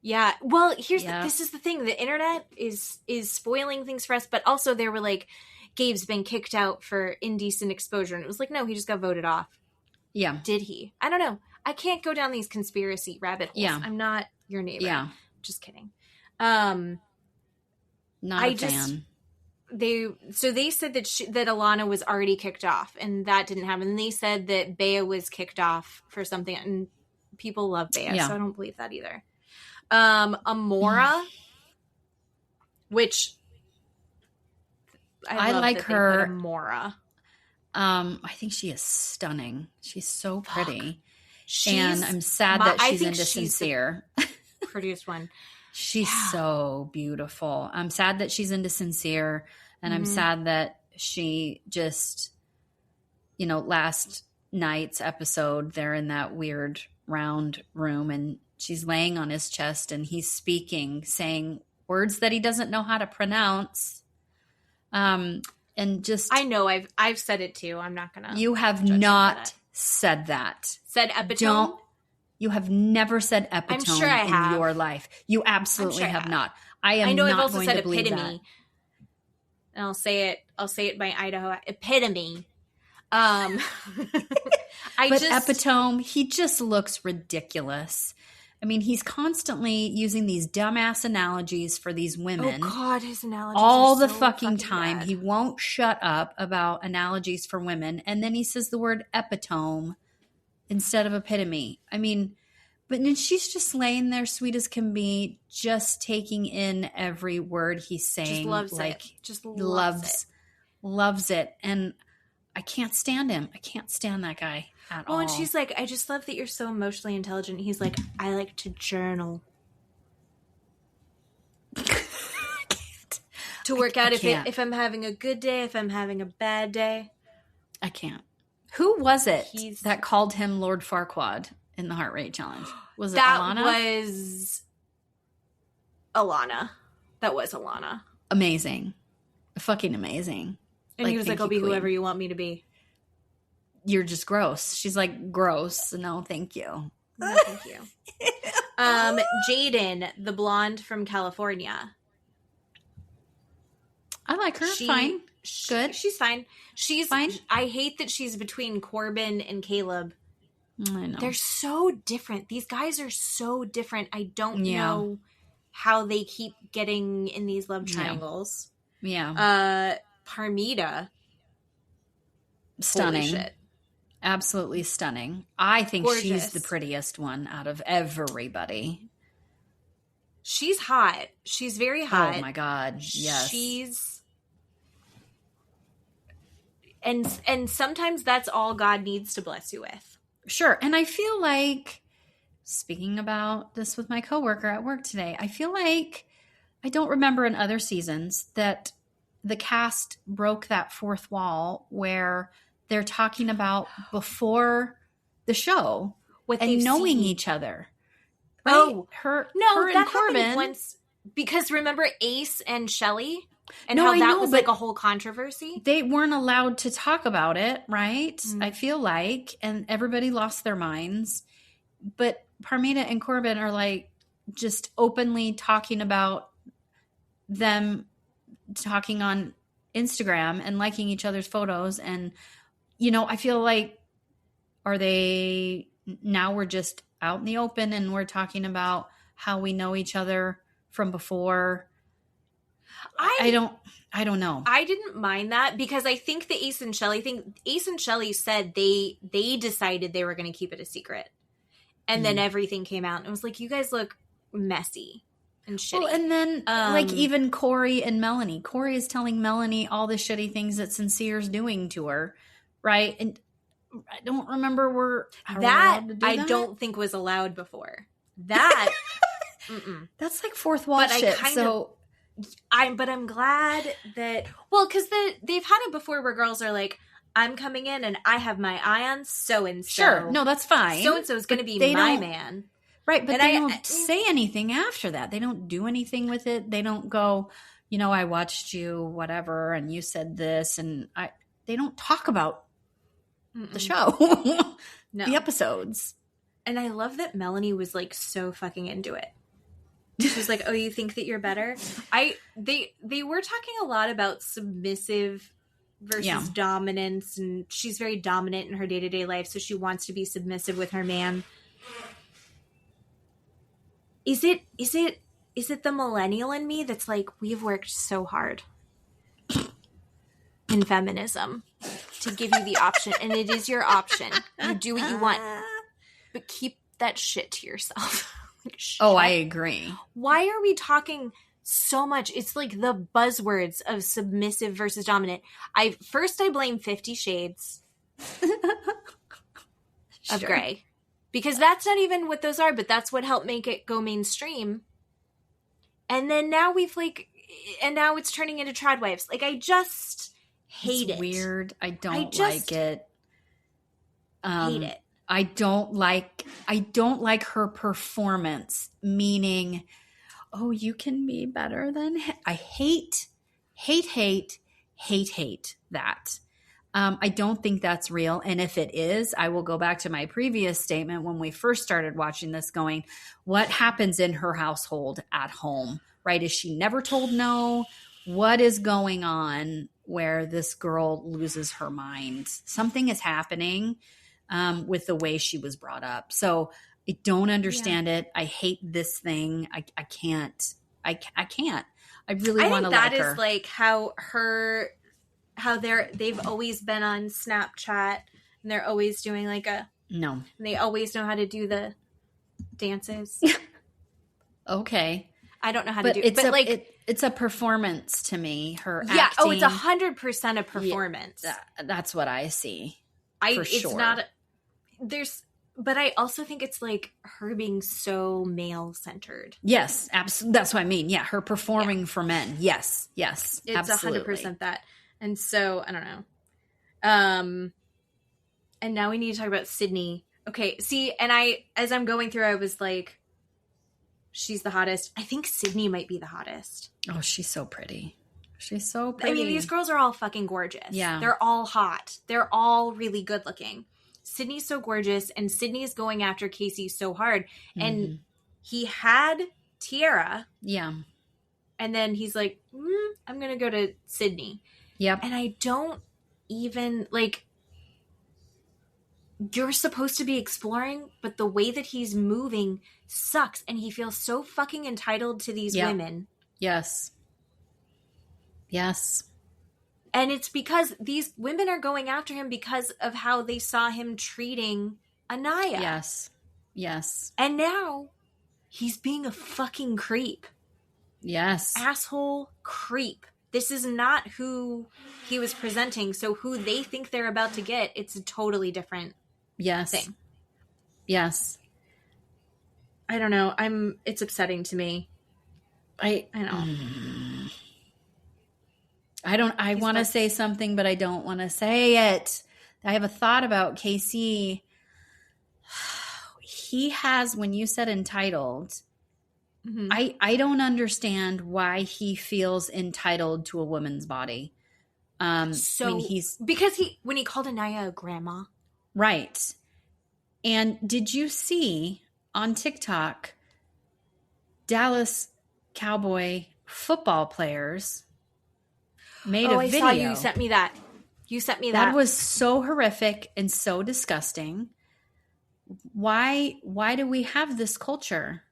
Yeah. Well, this is the thing. The internet is spoiling things for us, but also they were like, Gabe's been kicked out for indecent exposure. And it was like, no, he just got voted off. Yeah. Did he? I don't know. I can't go down these conspiracy rabbit holes. Yeah. I'm not your neighbor. Yeah. Just kidding. Not a fan. They said that Alana was already kicked off, and that didn't happen. And they said that Bea was kicked off for something, and people love Bea, so I don't believe that either. Amora, which I like her. Amora. I think she is stunning. She's so pretty. And I'm sad that she's into Sincere. Prettiest one. She's so beautiful. I'm sad that she's into Sincere, and I'm sad that she just, last night's episode, they're in that weird round room, and she's laying on his chest, and he's speaking, saying words that he doesn't know how to pronounce. And just, I know I've said it too. I'm not gonna. You have not said that. Said epitome. You have never said epitome in your life. You absolutely have not. I know I've also said epitome. And I'll say it by Idaho. Epitome. Epitome, he just looks ridiculous. I mean, he's constantly using these dumbass analogies for these women. Oh God, his analogies all are the so fucking time. bad. He won't shut up about analogies for women, and then he says the word epitome instead of epitome. I mean, but then she's just laying there, sweet as can be, just taking in every word he's saying. Just loves it. Just loves it. And I can't stand him. I can't stand that guy at all. Oh, and she's like, I just love that you're so emotionally intelligent. He's like, I like to journal. To work out if I'm having a good day, if I'm having a bad day. I can't. Who was it that called him Lord Farquaad in the Heart Rate Challenge? Was it Alana? That was Alana. Amazing. Fucking amazing. And he was like, I'll be whoever you want me to be. You're just gross. She's like, gross. No, thank you. No, thank you. Jaden, the blonde from California. I like her. Fine. Good. She's fine. She's fine. I hate that she's between Corbin and Caleb. I know. They're so different. These guys are so different. I don't know how they keep getting in these love triangles. Yeah. Parmita. Stunning. Holy shit. Absolutely stunning. I think she's the prettiest one out of everybody. She's hot. She's very hot. Oh my God. Yes. And sometimes that's all God needs to bless you with. Sure. And I feel like, speaking about this with my coworker at work today, I feel like I don't remember in other seasons that the cast broke that fourth wall where they're talking about before the show and knowing each other. Right? Oh, her that and Corbin happened once, because remember Ace and Shelley? And how that was like a whole controversy. They weren't allowed to talk about it, right? Mm-hmm. I feel like, and everybody lost their minds. But Parmita and Corbin are like just openly talking about them talking on Instagram and liking each other's photos. And, you know, I feel like, now we're just out in the open and we're talking about how we know each other from before. I don't know. I didn't mind that because I think the Ace and Shelley said they decided they were going to keep it a secret. And then everything came out and it was like, you guys look messy and shitty. Well, and then like even Corey and Melanie. Corey is telling Melanie all the shitty things that Sincere's doing to her, right? And I don't remember I don't think was allowed before. That that's like fourth wall shit. But I'm glad that because they've had it before where girls are like, I'm coming in and I have my eye on so and so. Sure, no, that's fine. So and so is going to be my man, right? But they don't say anything after that. They don't do anything with it. They don't go, you know, I watched you, whatever, and you said this, and they don't talk about the show, the episodes. And I love that Melanie was like so fucking into it. She's like, oh, you think that you're better? They were talking a lot about submissive versus dominance, and she's very dominant in her day-to-day life, so she wants to be submissive with her man. Is it the millennial in me that's like, we've worked so hard in feminism to give you the option, and it is your option. You do what you want, but keep that shit to yourself. I agree. Why are we talking so much? It's like the buzzwords of submissive versus dominant. I blame 50 Shades of Grey, because that's not even what those are, but that's what helped make it go mainstream. And then now now it's turning into trad wives. Like, I just hate it. Weird. I don't like it. Hate it. I don't like her performance, meaning, oh, you can be better than him. I hate that. I don't think that's real. And if it is, I will go back to my previous statement when we first started watching this going, what happens in her household at home, right? Is she never told no? What is going on where this girl loses her mind? Something is happening with the way she was brought up. So I don't understand it. I hate this thing. I can't. I can't. I really want to like her. That is like how they've always been on Snapchat, and they're always doing like and they always know how to do the dances. Okay. I don't know how to do it, but it's a performance to me. Her acting. Oh, it's 100% a performance. Yeah, that's what I see. It's not. But I also think it's like her being so male centered. Yes, absolutely. That's what I mean. Yeah, her performing for men. Yes, it's absolutely 100% that. And so I don't know. And now we need to talk about Sydney. Okay, see, and as I'm going through, I was like, she's the hottest. I think Sydney might be the hottest. Oh, she's so pretty. She's so pretty. I mean, these girls are all fucking gorgeous. Yeah, they're all hot. They're all really good looking. Sydney's so gorgeous, and Sydney's going after Casey so hard. And he had Tiara. Yeah. And then he's like, I'm going to go to Sydney. Yep. And I don't even, like, you're supposed to be exploring, but the way that he's moving sucks. And he feels so fucking entitled to these women. Yes. And it's because these women are going after him because of how they saw him treating Anaya. Yes. And now he's being a fucking creep. Yes. Asshole creep. This is not who he was presenting. So who they think they're about to get, it's a totally different thing. Yes. I don't know. It's upsetting to me. I know. I want to say something, but I don't want to say it. I have a thought about Casey. He has, when you said entitled, Mm-hmm. I don't understand why he feels entitled to a woman's body. Because when he called Anaya a grandma. Right. And did you see on TikTok Dallas Cowboy football players made a video? I saw you. You sent me that. That was so horrific and so disgusting. Why do we have this culture?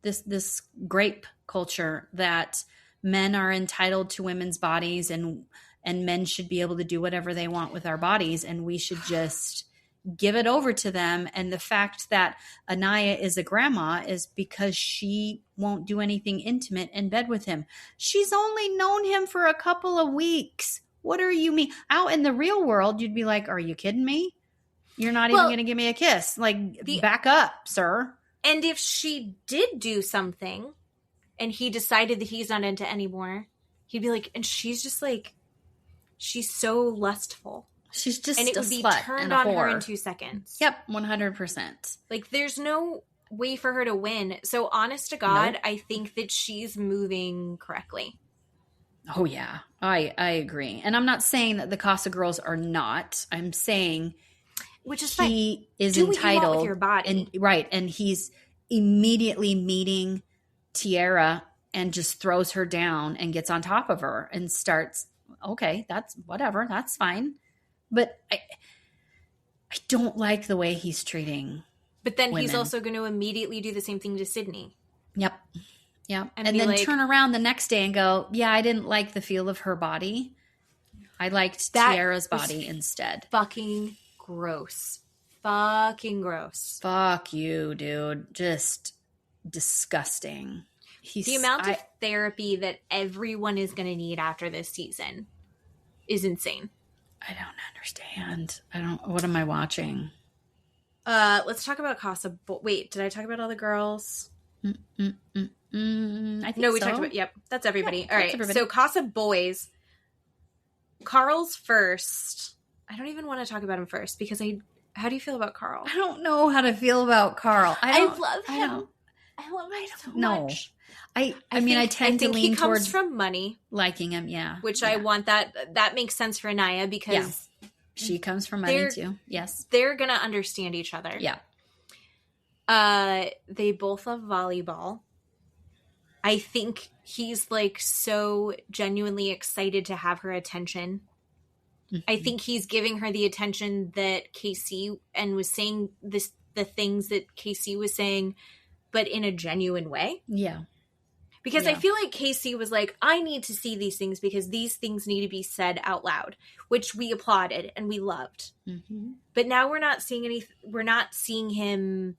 This grape culture that men are entitled to women's bodies and men should be able to do whatever they want with our bodies, and we should just give it over to them. And the fact that Anaya is a grandma is because she won't do anything intimate in bed with him. She's only known him for a couple of weeks. What do you mean? Out in the real world, you'd be like, are you kidding me? You're not even going to give me a kiss. Like, back up, sir. And if she did do something and he decided that he's not into anymore, he'd be like, and she's just like, she's so lustful. She's just and it would be turned on her in 2 seconds. Yep, 100%. Like, there's no way for her to win. So, honest to God, nope. I think that she's moving correctly. Oh, yeah. I agree. And I'm not saying that the Casa girls are not. I'm saying... Which is he is do entitled, what you want with your body. And he's immediately meeting Tiara and just throws her down and gets on top of her and starts. Okay, that's whatever, that's fine. But I don't like the way he's treating. But then women. He's also going to immediately do the same thing to Sydney. Yep. And then turn around the next day and go, yeah, I didn't like the feel of her body. I liked Tiara's body instead. Fucking gross. Fucking gross. Fuck you, dude. Just disgusting. The amount of therapy that everyone is going to need after this season is insane. I don't understand. What am I watching? Let's talk about Casa. Wait, did I talk about all the girls? I think no, we so. talked about, yep, that's everybody. Yeah, all right, everybody. So Casa boys. Carl's first. I don't even want to talk about him first because how do you feel about Carl? I don't know how to feel about Carl. I love him. I love him so much. I tend to lean he comes towards from money, liking him. Yeah, which I want that makes sense for Anaya because she comes from money too. Yes, they're gonna understand each other. Yeah. They both love volleyball. I think he's like so genuinely excited to have her attention. Mm-hmm. I think he's giving her the attention that Casey and was saying the things that Casey was saying, but in a genuine way. Yeah. Because I feel like Casey was like, I need to see these things because these things need to be said out loud, which we applauded and we loved. Mm-hmm. But now we're not seeing him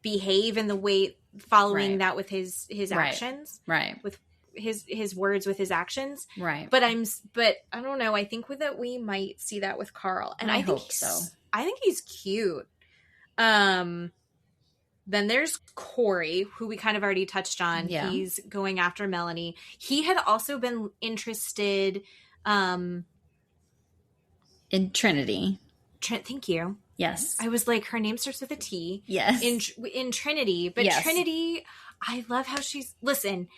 behave in the way following that with his actions. Right. With his words, with his actions. Right. But I don't know. I think that we might see that with Carl. And I think hope so. I think he's cute. Then there's Corey, who we kind of already touched on. Yeah. He's going after Melanie. He had also been interested in Trinity. Thank you. Yes. I was like, her name starts with a T. Yes. In Trinity. But yes. Trinity, I love how she's... Listen,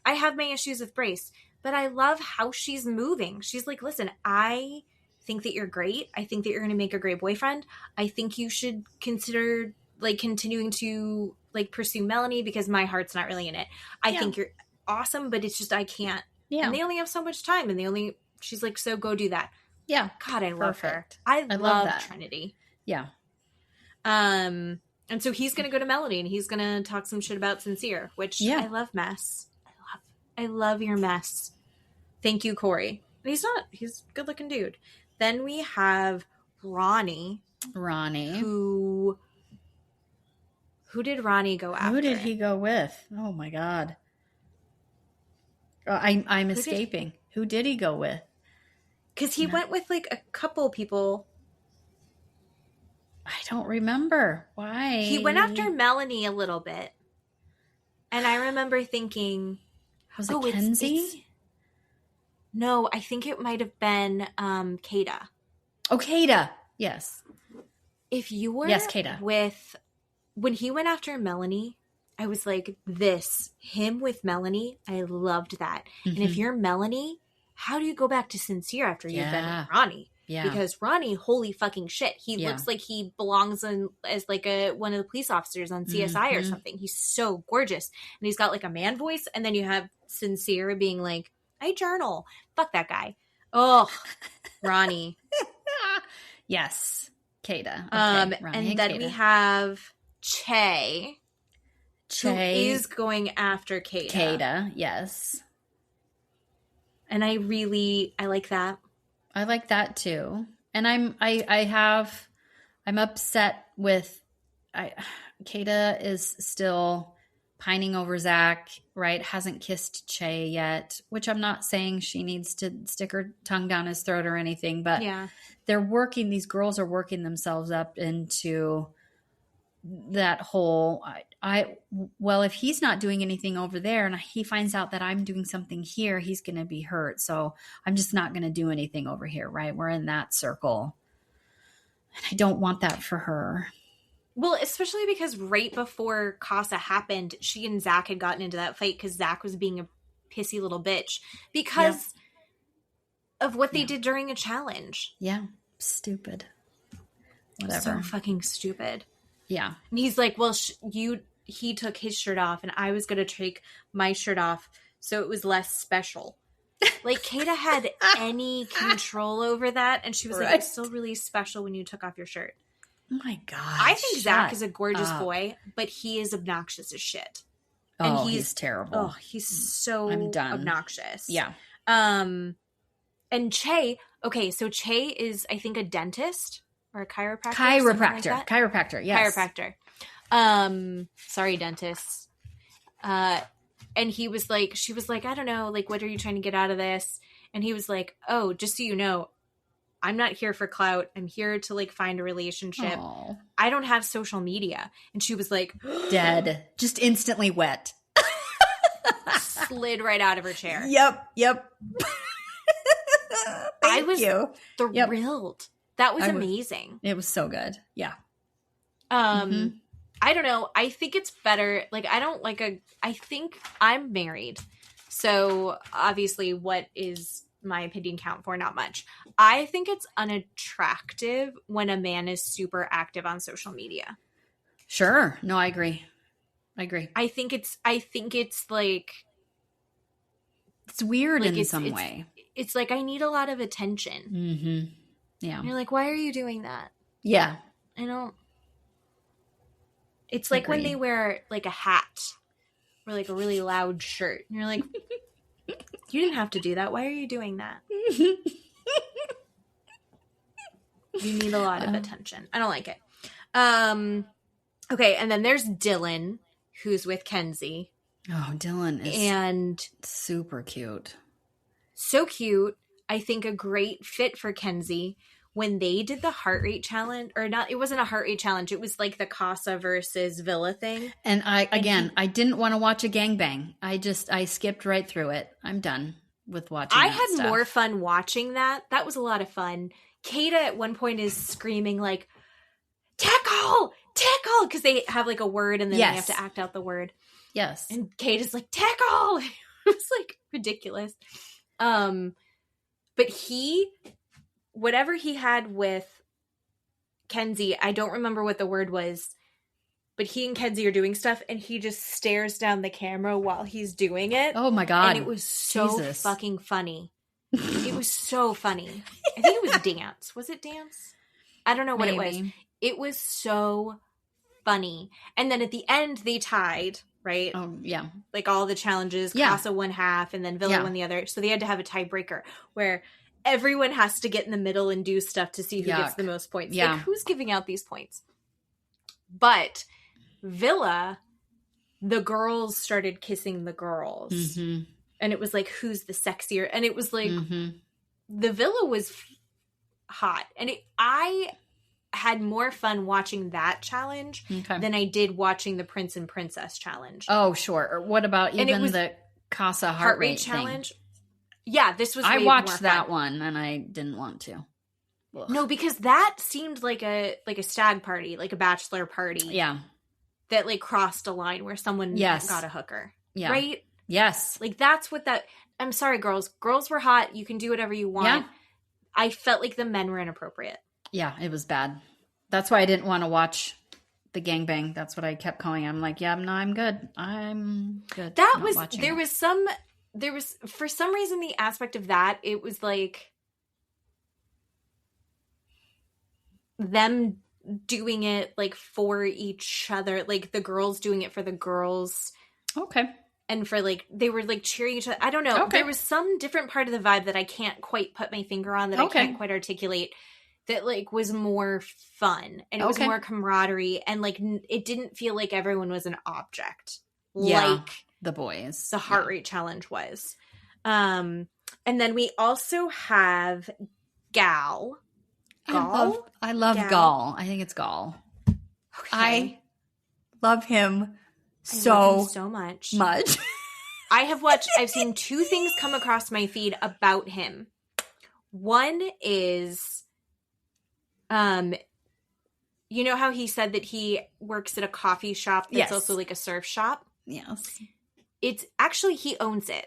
I have my issues with Brace, but I love how she's moving. She's like, listen, I think that you're great. I think that you're going to make a great boyfriend. I think you should consider... like continuing to like pursue Melanie because my heart's not really in it. I think you're awesome, but it's just I can't. Yeah. And they only have so much time and she's like, so go do that. Yeah. God, I love her. I love that. Trinity. Yeah. And so he's gonna go to Melanie and he's gonna talk some shit about Sincere, which I love mess. I love your mess. Thank you, Corey. And he's a good looking dude. Then we have Ronnie. Who did Ronnie go after? Who did he go with? Oh my God. I'm escaping. Who did he go with? Because he went with like a couple people. I don't remember. Why? He went after Melanie a little bit. And I remember thinking... Was it Kenzie? No, I think it might have been Kada. Oh, Kada. Yes. If you were Kada. When he went after Melanie, I was like, him with Melanie, I loved that. And if you're Melanie, how do you go back to Sincere after you've been with Ronnie? Yeah. Because Ronnie, holy fucking shit. He looks like he belongs as like one of the police officers on CSI or something. He's so gorgeous. And he's got like a man voice. And then you have Sincere being like, I journal. Fuck that guy. Oh, Ronnie. Yes. Kata. Okay. And then we have Che. Who is going after Kata. Kata, yes. And I like that. I like that too. And I'm upset with Kata is still pining over Zach, right? Hasn't kissed Che yet, which I'm not saying she needs to stick her tongue down his throat or anything, but these girls are working themselves up into that whole, well, if he's not doing anything over there and he finds out that I'm doing something here, he's going to be hurt. So I'm just not going to do anything over here, right? We're in that circle. And I don't want that for her. Well, especially because right before Casa happened, she and Zach had gotten into that fight because Zach was being a pissy little bitch because of what they did during a challenge. Yeah. Stupid. Whatever. So fucking stupid. Yeah. And he's like, well, he took his shirt off and I was going to take my shirt off. So it was less special. Like Kata had any control over that. And she was like, it's still really special when you took off your shirt. Oh my God. I think Zach is a gorgeous boy, but he is obnoxious as shit. And he's terrible. Oh, he's so obnoxious. Yeah. And Che, okay, so Che is, I think, a dentist. Or a chiropractor? Chiropractor, yes. Chiropractor. Sorry, dentists. And she was like, I don't know, like, what are you trying to get out of this? And he was like, oh, just so you know, I'm not here for clout. I'm here to, like, find a relationship. Aww. I don't have social media. And she was like, dead. Just instantly wet. Slid right out of her chair. Yep. I was thrilled. That was amazing. It was so good. Yeah. I don't know. I think it's better. Like, I think I'm married. So obviously what is my opinion count for? Not much. I think it's unattractive when a man is super active on social media. Sure. No, I agree. I think it's like, it's weird in some way. It's like, I need a lot of attention. Mm-hmm. Yeah. And you're like, why are you doing that? Yeah. I don't. It's like when they wear like a hat or like a really loud shirt. And you're like, you didn't have to do that. Why are you doing that? You need a lot of attention. I don't like it. Okay. And then there's Dylan, who's with Kenzie. Oh, Dylan is super cute. So cute. I think a great fit for Kenzie. When they did the heart rate challenge, or not, it wasn't a heart rate challenge. It was like the Casa versus Villa thing. And I didn't want to watch a gangbang. I skipped right through it. I'm done with watching I had more fun watching that. That was a lot of fun. Kata at one point is screaming like, tackle, because they have like a word and then they have to act out the word. Yes. And Kata's like, tackle. It was like ridiculous. But whatever he had with Kenzie, I don't remember what the word was, but he and Kenzie are doing stuff and he just stares down the camera while he's doing it. Oh my God. And it was so fucking funny. It was so funny. I think it was dance. Was it dance? I don't know what it was. It was so funny. And then at the end they tied, right? Oh, yeah. Like all the challenges, Casa won half and then Villa won the other. So they had to have a tiebreaker where everyone has to get in the middle and do stuff to see who gets the most points. Yeah. Like, who's giving out these points? But Villa, the girls started kissing the girls. Mm-hmm. And it was like, who's the sexier? And it was like, the Villa was hot. And I had more fun watching that challenge than I did watching the Prince and Princess challenge. Oh, sure. Or what about even the Casa heart rate challenge? Yeah, this was. I watched that one, and I didn't want to. Ugh. No, because that seemed like a stag party, like a bachelor party. Yeah, that like crossed a line where someone got a hooker. Yeah. Right? Yes. Like that's what that, I'm sorry, girls. Girls were hot. You can do whatever you want. Yeah. I felt like the men were inappropriate. Yeah, it was bad. That's why I didn't want to watch the gangbang. That's what I kept calling it. I'm like, yeah, no, I'm good. I'm good. There was for some reason the aspect of that, it was like them doing it like for each other, like the girls doing it for the girls. Okay. And for like, they were like cheering each other. I don't know. Okay. There was some different part of the vibe that I can't quite put my finger on, that I can't quite articulate, that like was more fun and it was more camaraderie, and like it didn't feel like everyone was an object like the boys, the heart rate challenge was. And then we also have Gal. I love Gal. I think it's Gal. Okay. I love him so much. I've seen two things come across my feed about him. One is, you know how he said that he works at a coffee shop that's also like a surf shop? Yes. It's actually, he owns it.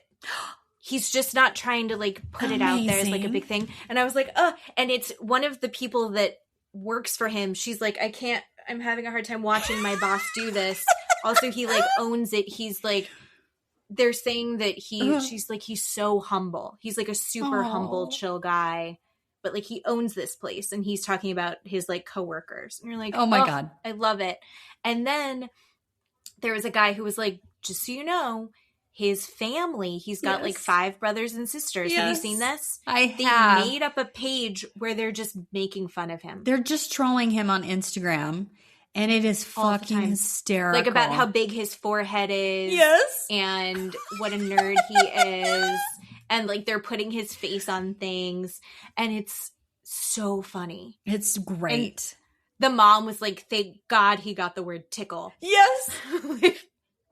He's just not trying to like put it out there as like a big thing. And I was like, and it's one of the people that works for him. She's like, I'm having a hard time watching my boss do this. Also, he like owns it. He's like, they're saying that she's like, he's so humble. He's like a super humble, chill guy, but like he owns this place, and he's talking about his like coworkers. And you're like, oh my God, I love it. And then there was a guy who was like, just so you know, his family, he's got like 5 brothers and sisters. Have you seen this? They made up a page where they're just making fun of him. They're just trolling him on Instagram. And it is fucking hysterical. Like about how big his forehead is. Yes. And what a nerd he is. And like they're putting his face on things. And it's so funny. It's great. And the mom was like, thank God he got the word tickle. Yes.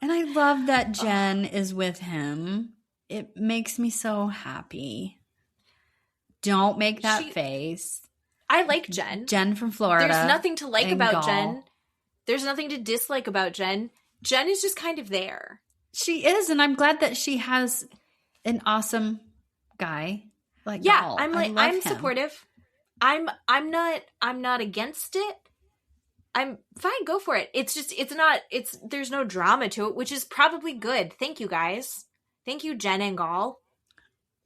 And I love that Jen is with him. It makes me so happy. Don't make that face. I like Jen. Jen from Florida. There's nothing to like about Jen. There's nothing to dislike about Jen. Jen is just kind of there. She is, and I'm glad that she has an awesome guy like Gal. I'm supportive. I'm not against it. I'm fine, go for it. It's just there's no drama to it, which is probably good. Thank you guys. Thank you, Jen and Gal.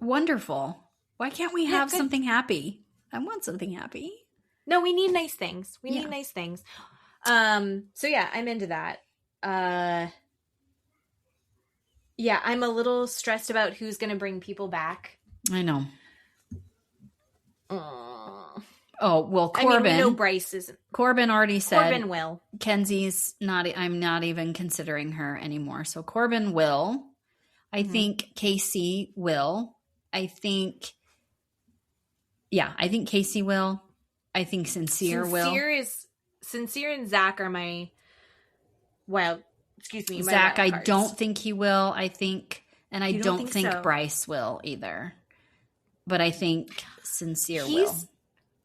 Wonderful. Why can't we have something happy? I want something happy. No, we need nice things. We need nice things. So yeah, I'm into that. Yeah, I'm a little stressed about who's going to bring people back. I know. Oh, well, Corbin. I mean, we know Bryce isn't. Corbin already said. Corbin will. Kenzie's not, I'm not even considering her anymore. So Corbin will. I think Casey will. I think Casey will. I think Sincere will. Sincere and Zach are my, Zach, I don't think he will. I don't think Bryce will either. But I think Sincere will.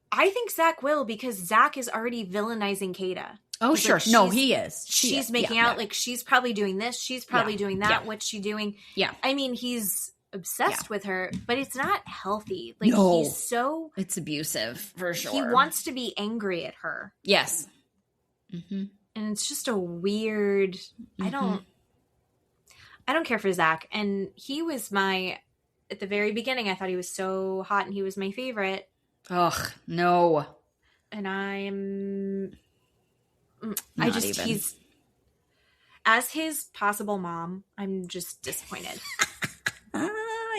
I think Zach will, because Zach is already villainizing Kata. Oh, he's sure. No, he is. She's making out like she's probably doing this. She's probably doing that. What's she doing? Yeah. I mean, he's obsessed with her, but it's not healthy. Like, it's abusive for sure. He wants to be angry at her. Yes. Mm-hmm. And it's just a weird, Mm-hmm. I don't care for Zach. And he was at the very beginning, I thought he was so hot and he was my favorite. Ugh, no. And he's, as his possible mom, I'm just disappointed.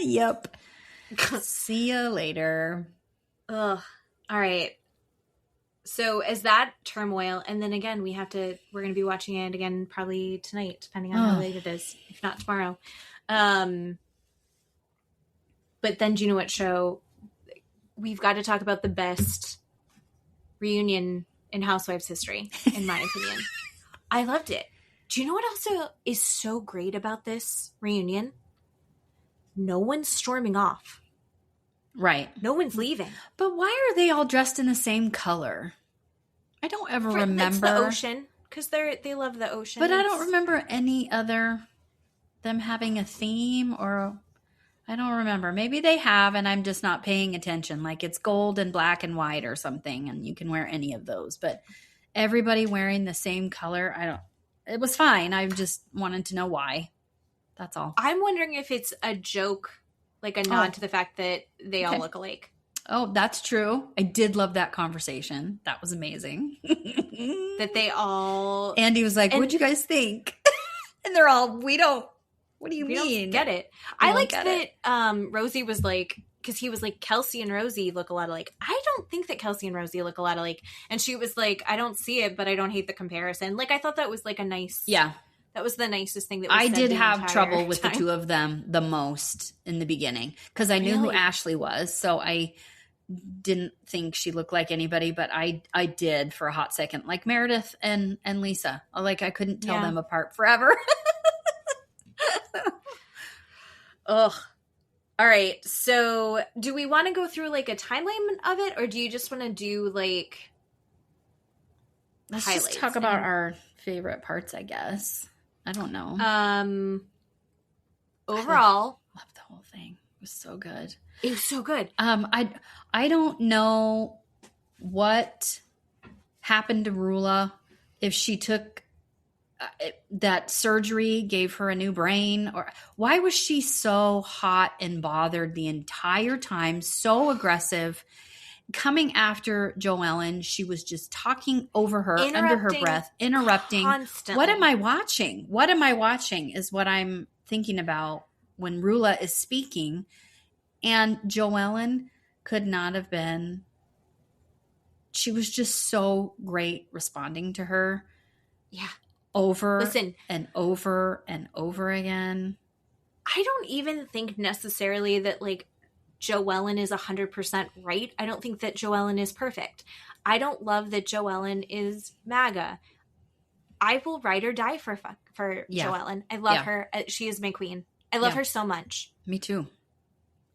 Yep. See you later. Ugh. All right. So as that turmoil, and then again, we're going to be watching it again probably tonight, depending on how late it is, if not tomorrow. But then do you know what show? We've got to talk about the best reunion in Housewives history, in my opinion. I loved it. Do you know what also is so great about this reunion? No one's storming off. Right. No one's leaving. But why are they all dressed in the same color? I don't ever remember. It's the ocean. because they love the ocean. But I don't remember any other them having a theme, or I don't remember. Maybe they have, and I'm just not paying attention. Like it's gold and black and white or something, and you can wear any of those. But everybody wearing the same color, it was fine. I just wanted to know why. That's all. I'm wondering if it's a joke, like a nod to the fact that they all look alike. Oh, that's true. I did love that conversation. That was amazing. That they all... Andy was like, what'd you guys think? And they're all, what do you mean? Don't get it. I liked that Rosie was like, because he was like, Kelsey and Rosie look a lot alike. I don't think that Kelsey and Rosie look a lot alike. And she was like, I don't see it, but I don't hate the comparison. Like, I thought that was like a nice... Yeah. That was the nicest thing that was I said did the have entire trouble with time. the two of them the most in the beginning because I knew who Ashley was. So I didn't think she looked like anybody, but I did for a hot second. Like Meredith and Lisa. Like I couldn't tell them apart forever. Ugh. All right. So do we want to go through like a timeline of it, or do you just want to do like Let's highlights? just talk about our favorite parts, I guess. I don't know. Overall, I loved the whole thing. It was so good. It was so good. I don't know what happened to Rulla, if she took that surgery, gave her a new brain, or why was she so hot and bothered the entire time, so aggressive, coming after Joellen. She was just talking over her under her breath, interrupting. Constantly. What am I watching? What am I watching is what I'm thinking about when Rulla is speaking. And Joellen could not have been. She was just so great responding to her. Yeah. Over and over and over again. I don't even think necessarily that like Joellen is 100% right. I don't think that Joellen is perfect. I don't love that Joellen is MAGA. I will ride or die for Joellen. I love her. She is my queen. I love her so much. Me too.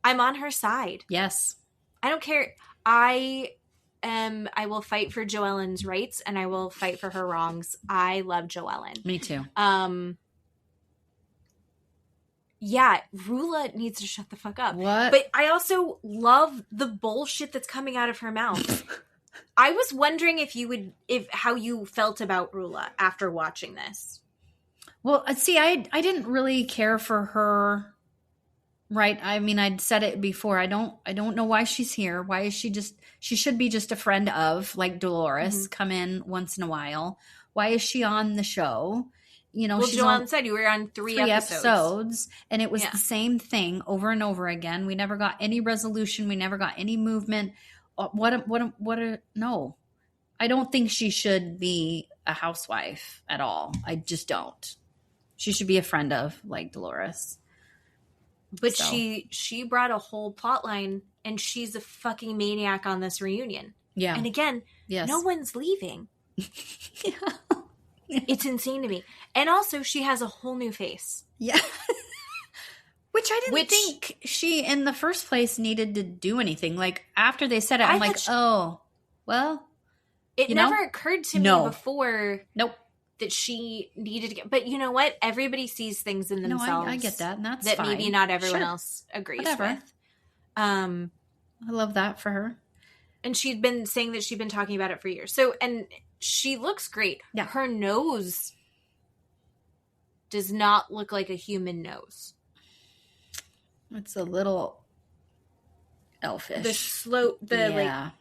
I'm on her side. Yes. I don't care. I will fight for Joellen's rights and I will fight for her wrongs. I love Joellen. Me too. Yeah, Rulla needs to shut the fuck up. What? But I also love the bullshit that's coming out of her mouth. I was wondering how you felt about Rulla after watching this. Well, see, I didn't really care for her. Right. I mean, I'd said it before. I don't know why she's here. Why is she should be just a friend of, like Dolores, come in once in a while. Why is she on the show? You know, she's Joellen said you were on three episodes. And it was the same thing over and over again. We never got any resolution. We never got any movement. No, I don't think she should be a housewife at all. I just don't. She should be a friend of, like Dolores. But she brought a whole plot line, and she's a fucking maniac on this reunion. Yeah. And again, no one's leaving. It's insane to me. And also, she has a whole new face. Yeah. Which I didn't think she, in the first place, needed to do anything. Like, after they said it, I'm like, well. It never occurred to me before. Nope. That she needed to get, but you know what? Everybody sees things in themselves. No, I get that, and that's that fine. Maybe not everyone else agrees with. I love that for her. And she'd been saying that she'd been talking about it for years. So, and she looks great. Yeah. Her nose does not look like a human nose. It's a little elfish. The slope, the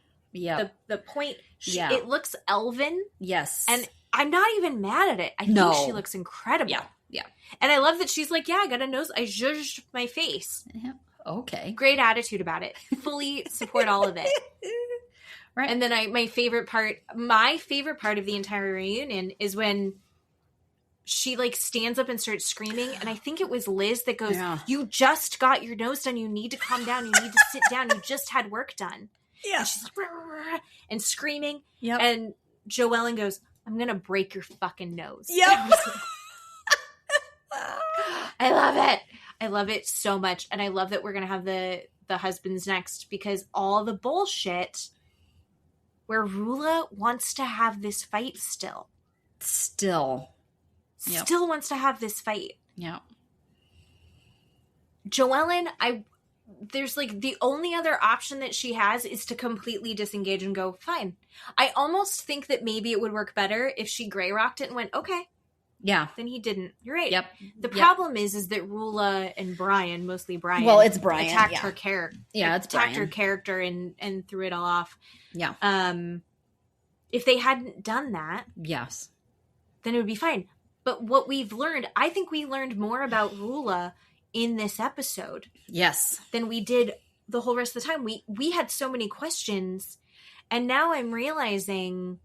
point. It looks elven. Yes. And I'm not even mad at it. I think she looks incredible. Yeah. And I love that she's like, I got a nose. I zhuzhed my face. Yeah. Okay. Great attitude about it. Fully support all of it. Right. And then my favorite part of the entire reunion is when she like stands up and starts screaming. And I think it was Liz that goes, you just got your nose done. You need to calm down. You need to sit down. You just had work done. Yeah. And she's like, rah, rah, rah, and screaming. Yep. And Joellen goes, I'm going to break your fucking nose. Yep. I love it. I love it so much. And I love that we're going to have the husbands next, because all the bullshit where Rulla wants to have this fight still. Still wants to have this fight. Yeah. Joellen, there's like the only other option that she has is to completely disengage and go, fine. I almost think that maybe it would work better if she gray rocked it and went, okay. Yeah. Then he didn't. You're right. Yep. The problem is that Rulla and Brian, mostly Brian. Well, it's Brian. Attacked her character. Yeah, it's attacked Brian. her character and threw it all off. Yeah. If they hadn't done that, yes, then it would be fine. But what we've learned, I think we learned more about Rulla in this episode. Yes. Than we did the whole rest of the time. We had so many questions, and now I'm realizing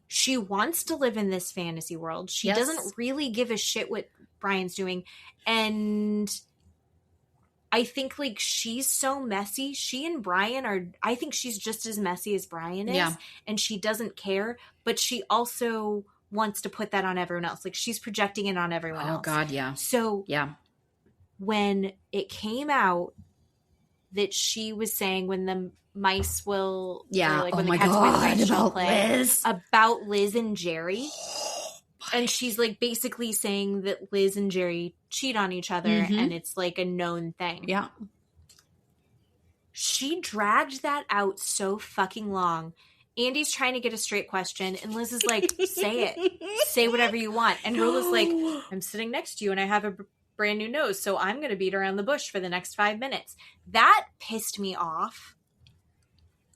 she wants to live in this fantasy world. She doesn't really give a shit what Brian's doing. And I think like she's so messy. She and Brian are, I think she's just as messy as Brian is. Yeah. And she doesn't care, but she also wants to put that on everyone else. Like she's projecting it on everyone else. Oh God, yeah. So when it came out that she was saying when the mice will, when the cats will mice shall play, about Liz and Jerry. And she's like basically saying that Liz and Jerry cheat on each other and it's like a known thing. Yeah. She dragged that out so fucking long. Andy's trying to get a straight question and Liz is like, say it. Say whatever you want. And Rulla's like, I'm sitting next to you and I have a brand new nose, so I'm going to beat around the bush for the next 5 minutes. That pissed me off.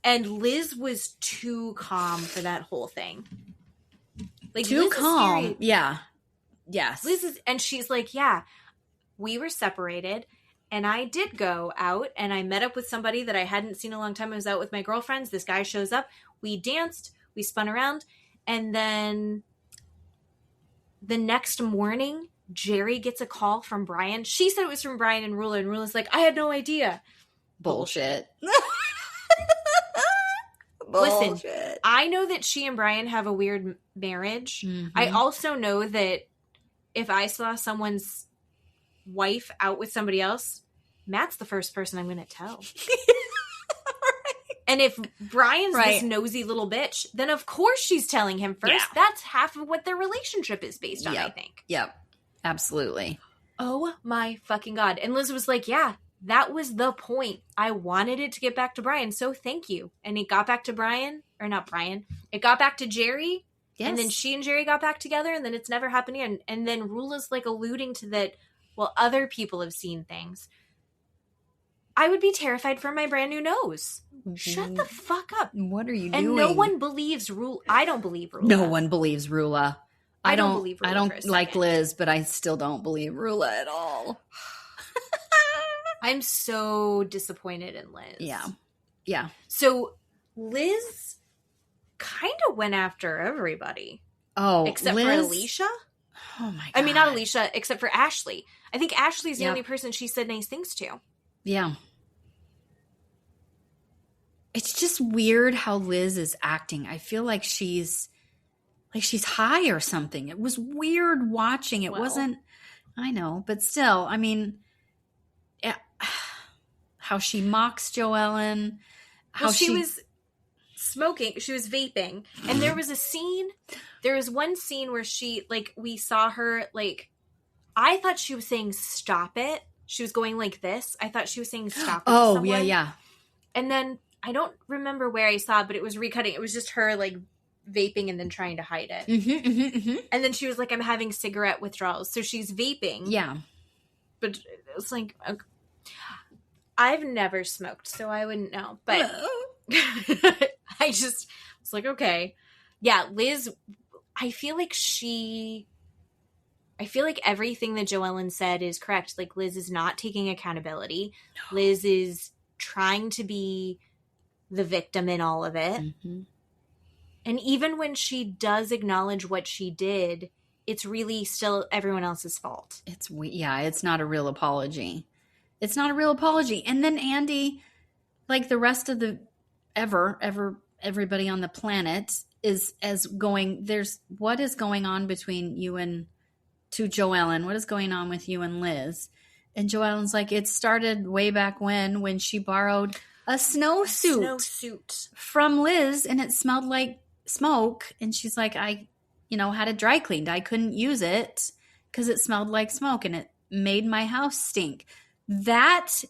And Liz was too calm for that whole thing. Like too Liz calm. Yeah. Yes. Liz is, and she's like, yeah, we were separated and I did go out and I met up with somebody that I hadn't seen a long time. I was out with my girlfriends. This guy shows up. We danced. We spun around. And then the next morning, Jerry gets a call from Brian. She said it was from Brian and Rulla. And Rulla's like, I had no idea. Bullshit. Listen, I know that she and Brian have a weird marriage. I also know that if I saw someone's wife out with somebody else, Matt's the first person I'm going to tell. And if Brian's this nosy little bitch, then of course she's telling him first. Yeah. That's half of what their relationship is based on, I think. Yep. Absolutely. Oh my fucking God. And Liz was like, yeah, that was the point. I wanted it to get back to Brian, so thank you. And it got back to Brian, or not Brian. It got back to Jerry. Yes. And then she and Jerry got back together, and then it's never happened again. And then Rulla's like alluding to that, well, other people have seen things. I would be terrified for my brand new nose. Shut the fuck up. What are you doing? And no one believes Rulla. I don't believe Rulla. No one believes Rulla. I don't believe Rulla. I don't like Liz, but I still don't believe Rulla at all. I'm so disappointed in Liz. Yeah. Yeah. So Liz kind of went after everybody. Oh, except for Alicia. Oh my God. I mean, not Alicia, except for Ashley. I think Ashley's the only person she said nice things to. Yeah. It's just weird how Liz is acting. I feel like she's high or something. It was weird watching. It wasn't, I know, but still, I mean, how she mocks Joellen. How she was smoking. She was vaping. And there was one scene where we saw her, I thought she was saying stop it. She was going like this. I thought she was saying stop it. Oh, yeah. And then I don't remember where I saw it, but it was recutting. It was just her vaping and then trying to hide it. And then she was like, I'm having cigarette withdrawals. So she's vaping. Yeah. But it's like, okay. I've never smoked, so I wouldn't know. But I just was like, okay. Yeah, Liz, I feel like everything that Joellen said is correct. Like, Liz is not taking accountability. No. Liz is trying to be the victim in all of it. Mm-hmm. And even when she does acknowledge what she did, it's really still everyone else's fault. It's not a real apology. It's not a real apology. And then Andy, like the rest of the everybody on the planet is what is going on between you and to Joellen? What is going on with you and Liz? And Joellen's like, it started way back when she borrowed a snowsuit from Liz and it smelled like smoke. And she's like, I had it dry cleaned. I couldn't use it because it smelled like smoke and it made my house stink. That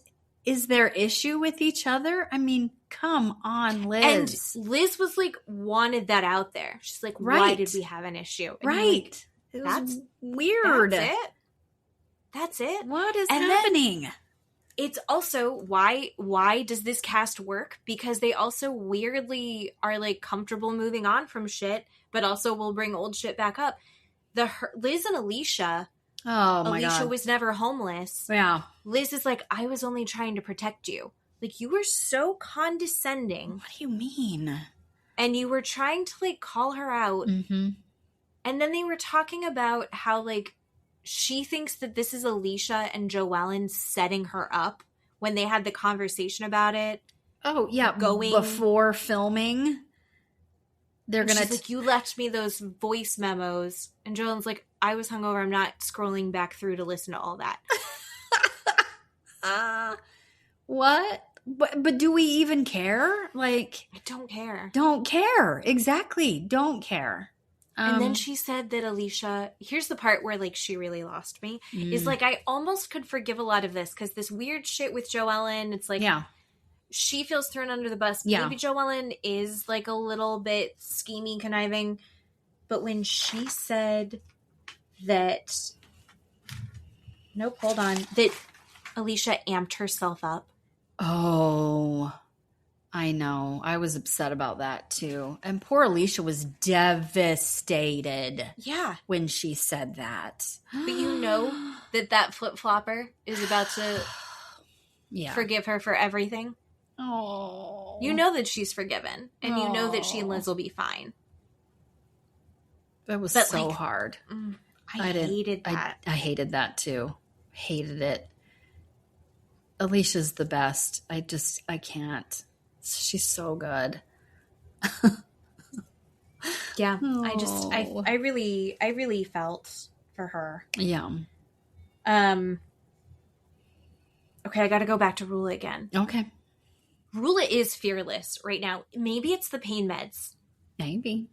is their issue with each other? I mean, come on, Liz. And Liz was like, wanted that out there. She's like, why did we have an issue? And right. Like, that's weird. That's it. What is happening? It's also why does this cast work? Because they also weirdly are like comfortable moving on from shit, but also will bring old shit back up. Liz and Alicia. Oh my God. Alicia was never homeless. Yeah. Liz is like, I was only trying to protect you. Like, you were so condescending. What do you mean? And you were trying to like call her out. Mm-hmm. And then they were talking about how like she thinks that this is Alicia and Joellen setting her up when they had the conversation about it. Oh, yeah. Going before filming. They're going to like, you left me those voice memos. And Joellen's like, I was hungover. I'm not scrolling back through to listen to all that. What? But do we even care? Like, I don't care. Don't care. Exactly. Don't care. And then she said that Alicia, here's the part where like she really lost me, is like I almost could forgive a lot of this because this weird shit with Joellen, it's like she feels thrown under the bus. Yeah. Maybe Joellen is like a little bit scheming, conniving, but when she said that, nope, hold on, that Alicia amped herself up. Oh, I know. I was upset about that too. And poor Alicia was devastated. Yeah. When she said that. But you know that flip-flopper is about to forgive her for everything. Oh. You know that she's forgiven. And you know that she and Liz will be fine. It was so hard. I hated that. I hated that too. Hated it. Alicia's the best. I can't. She's so good. Yeah. Oh. I really felt for her. Yeah. Okay, I got to go back to Rulla again. Okay. Rulla is fearless right now. Maybe it's the pain meds. Maybe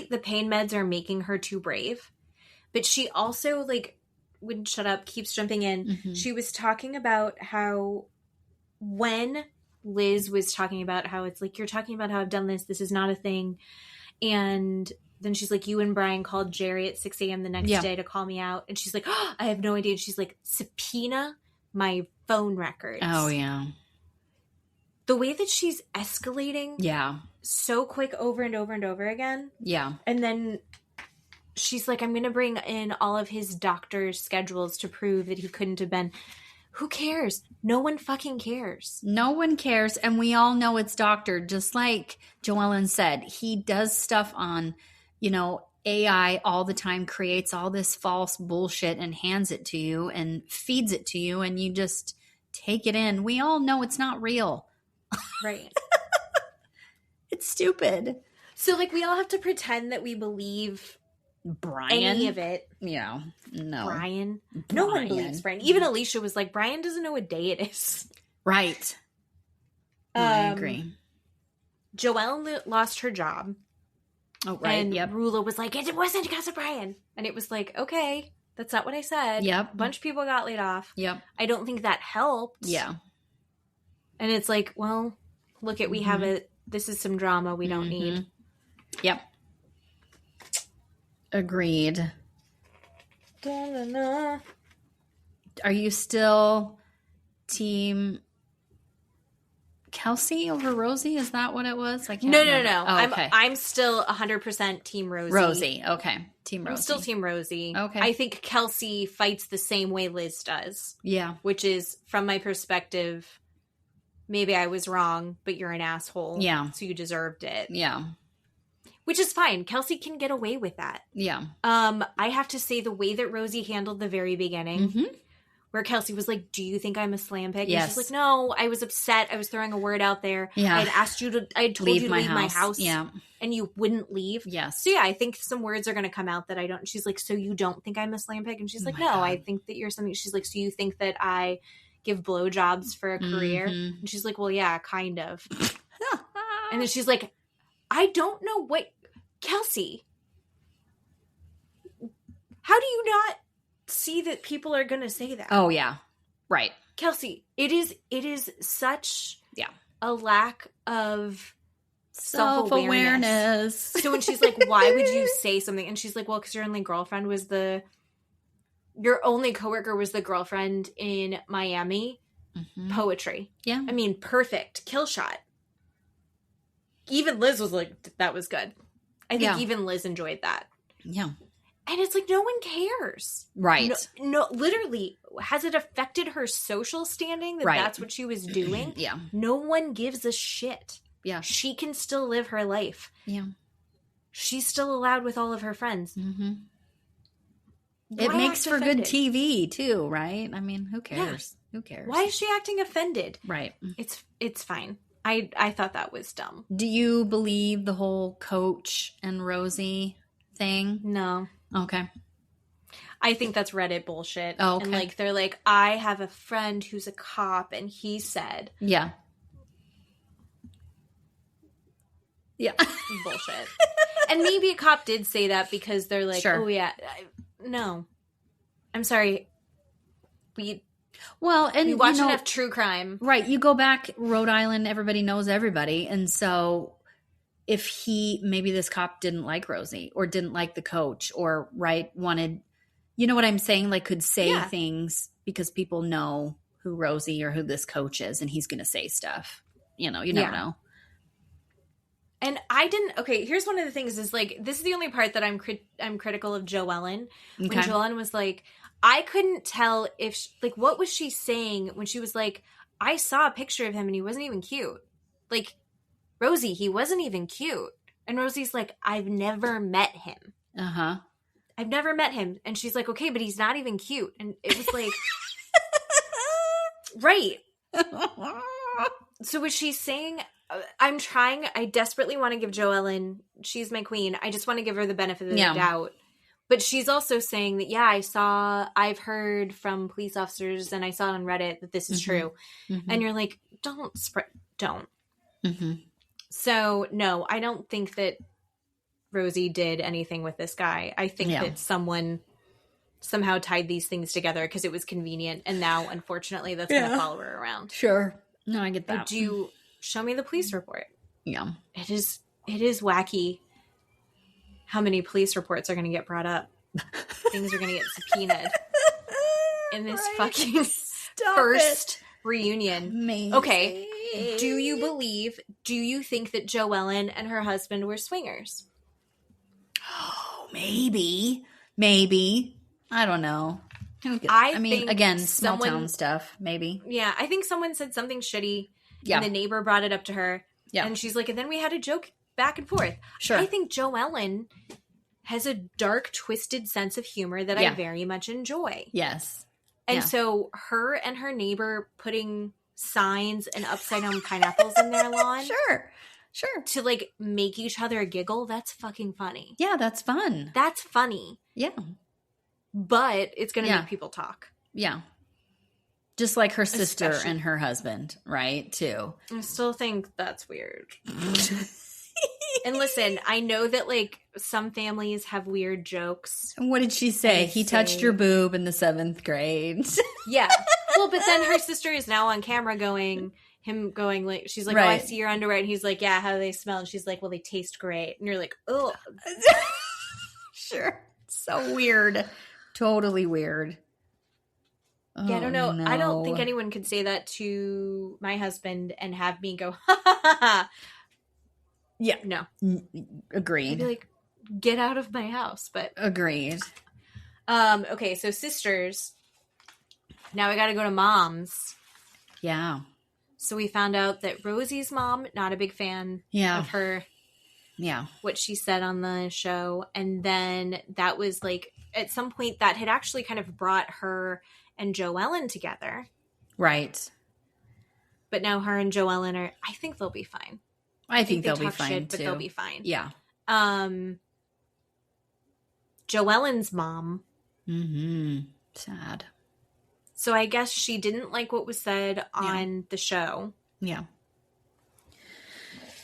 the pain meds are making her too brave. But she also like wouldn't shut up, keeps jumping in. Mm-hmm. She was talking about how when Liz was talking about how it's like, you're talking about how I've done this is not a thing. And then she's like, you and Brian called Jerry at 6 a.m. the next day to call me out. And she's like, oh, I have no idea. And she's like, subpoena my phone records. Oh, yeah. The way that she's escalating. Yeah. So quick over and over and over again. Yeah. And then she's like, I'm going to bring in all of his doctor's schedules to prove that he couldn't have been. Who cares? No one fucking cares. No one cares. And we all know it's doctored. Just like Joellen said, he does stuff on, AI all the time, creates all this false bullshit and hands it to you and feeds it to you. And you just take it in. We all know it's not real. Right. It's stupid. So like we all have to pretend that we believe Brian, any of it. Yeah. No. Brian. No one believes Brian. Even Alicia was like, Brian doesn't know what day it is. Right. I agree. Joelle lost her job. Oh, right. And Rulla was like, it wasn't because of Brian. And it was like, okay, that's not what I said. Yep. A bunch of people got laid off. Yep. I don't think that helped. Yeah. And it's like, well, look at, we have it. This is some drama we don't need. Yep. Agreed. Da-da-da. Are you still team Kelsey over Rosie? Is that what it was? I can't remember. No. Oh, okay. I'm still 100% team Rosie. Rosie. Okay. Team Rosie. I'm still team Rosie. Okay. I think Kelsey fights the same way Liz does. Yeah. Which is, from my perspective, maybe I was wrong, but you're an asshole. Yeah. So you deserved it. Yeah. Which is fine. Kelsey can get away with that. Yeah. I have to say the way that Rosie handled the very beginning, where Kelsey was like, do you think I'm a slam pig? Yes. And she's like, no, I was upset. I was throwing a word out there. Yeah. I had told you to leave my house. Yeah. And you wouldn't leave. Yes. So yeah, I think some words are going to come out that I don't. She's like, so you don't think I'm a slam pig? And she's like, no, God. I think that you're something. She's like, so you think that I give blowjobs for a career? And she's like, well, yeah, kind of. And then she's like, I don't know what, Kelsey, How do you not see that people are going to say that? Oh, yeah. Right. Kelsey, it is such a lack of self-awareness. So when she's like, why would you say something? And she's like, well, because your only coworker was the girlfriend in Miami. Mm-hmm. Poetry. Yeah. I mean, perfect. Kill shot. Even Liz was like, that was good. I think even Liz enjoyed that. Yeah. And it's like, no one cares. Right. No, literally, has it affected her social standing that that's what she was doing? Yeah. No one gives a shit. Yeah. She can still live her life. Yeah. She's still allowed with all of her friends. Mm-hmm. It makes for good TV, too, right? I mean, who cares? Yeah. Who cares? Why is she acting offended? Right. It's fine. I thought that was dumb. Do you believe the whole Coach and Rosie thing? No. Okay. I think that's Reddit bullshit. Oh, okay. And like they're like, I have a friend who's a cop and he said. Yeah. Yeah. Bullshit. And maybe a cop did say that because they're like, oh yeah. No. I'm sorry. We watch enough true crime. Right. You go back, Rhode Island, everybody knows everybody. And so if maybe this cop didn't like Rosie or didn't like the Coach or wanted, you know what I'm saying? Like could say things because people know who Rosie or who this Coach is and he's going to say stuff. You never know. And here's one of the things is like, this is the only part that I'm critical of Joellen. When Joellen was like, I couldn't tell if, what was she saying when she was like, I saw a picture of him and he wasn't even cute. Like, Rosie, he wasn't even cute. And Rosie's like, I've never met him. Uh-huh. I've never met him. And she's like, okay, but he's not even cute. And it was like, right. So was she saying, I desperately want to give Joellen, she's my queen. I just want to give her the benefit of the doubt. But she's also saying that, I've heard from police officers and I saw on Reddit that this is true. Mm-hmm. And you're like, don't. Mm-hmm. So, no, I don't think that Rosie did anything with this guy. I think that someone somehow tied these things together because it was convenient. And now, unfortunately, that's going to follow her around. Sure. No, I get that. But show me the police report. Yeah. It is wacky how many police reports are going to get brought up. Things are going to get subpoenaed in this fucking first reunion. Amazing. Okay. Do you think that Joellen and her husband were swingers? Oh, maybe. I don't know. I mean, again, small town stuff, maybe. Yeah, I think someone said something shitty, and the neighbor brought it up to her, and she's like, and then we had a joke back and forth. Sure. I think Joellen has a dark, twisted sense of humor that I very much enjoy. Yes. And so her and her neighbor putting signs and upside-down pineapples in their lawn. Sure. To, make each other giggle, that's fucking funny. Yeah, that's fun. That's funny. Yeah. But it's going to make people talk. Yeah. Just like her sister and her husband, right, too. I still think that's weird. And listen, I know that, some families have weird jokes. What did she say? He touched your boob in the 7th grade. Yeah. Well, but then her sister is now on camera she's like, oh, I see your underwear. And he's like, yeah, how do they smell? And she's like, well, they taste great. And you're like, oh. Sure. So weird. Totally weird. Yeah, I don't know. No. I don't think anyone could say that to my husband and have me go, ha, ha, ha, ha. Yeah, no. Agreed. I'd be like, get out of my house. But agreed. Okay, so sisters. Now I got to go to moms. Yeah. So we found out that Rosie's mom, not a big fan of her. Yeah. What she said on the show. And then that was at some point that had actually kind of brought her and Joellen together. Right. But now her and Joellen I think they'll be fine. I think they'll be fine shit, too. But they'll be fine. Yeah. Joellen's mom. Mm-hmm. Sad. So I guess she didn't like what was said on the show. Yeah.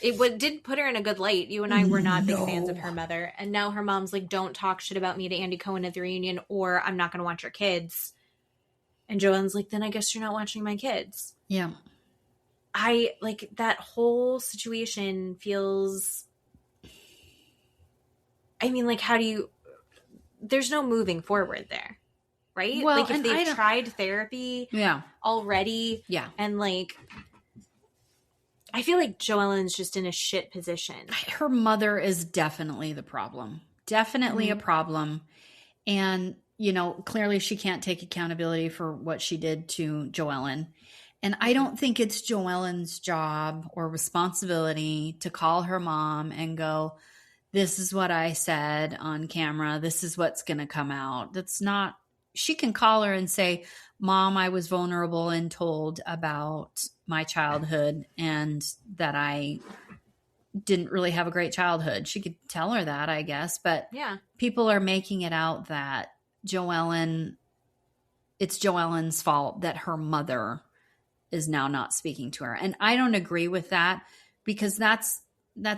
It did put her in a good light. You and I were not big fans of her mother. And now her mom's like, don't talk shit about me to Andy Cohen at the reunion or I'm not going to watch your kids. And Joellen's like, then I guess you're not watching my kids. Yeah. I like that whole situation feels, I mean, like, how do you, there's no moving forward there. Right? Well, like if they've tried therapy already. Yeah. And like, I feel like Joellen's just in a shit position. Her mother is definitely the problem. Definitely a problem. And, you know, clearly she can't take accountability for what she did to Joellen. And I don't think it's Joellen's job or responsibility to call her mom and go, this is what I said on camera. This is what's going to come out. That's not, she can call her and say, Mom, I was vulnerable and told about my childhood and that I didn't really have a great childhood. She could tell her that, I guess. But people are making it out that it's Joellen's fault that her mother is now not speaking to her. And I don't agree with that because that's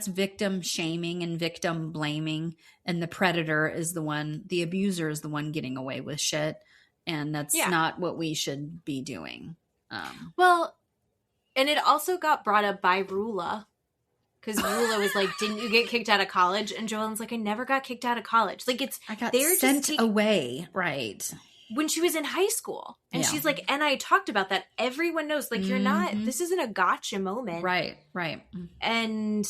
victim shaming and victim blaming. And the predator is the abuser is the one getting away with shit. And that's not what we should be doing. Well, and it also got brought up by Rulla. Because Rulla was like, didn't you get kicked out of college? And Joellen's like, I never got kicked out of college. Like, I got sent away. Right. When she was in high school. And she's like, and I talked about that. Everyone knows, like, you're not, this isn't a gotcha moment. Right, right. And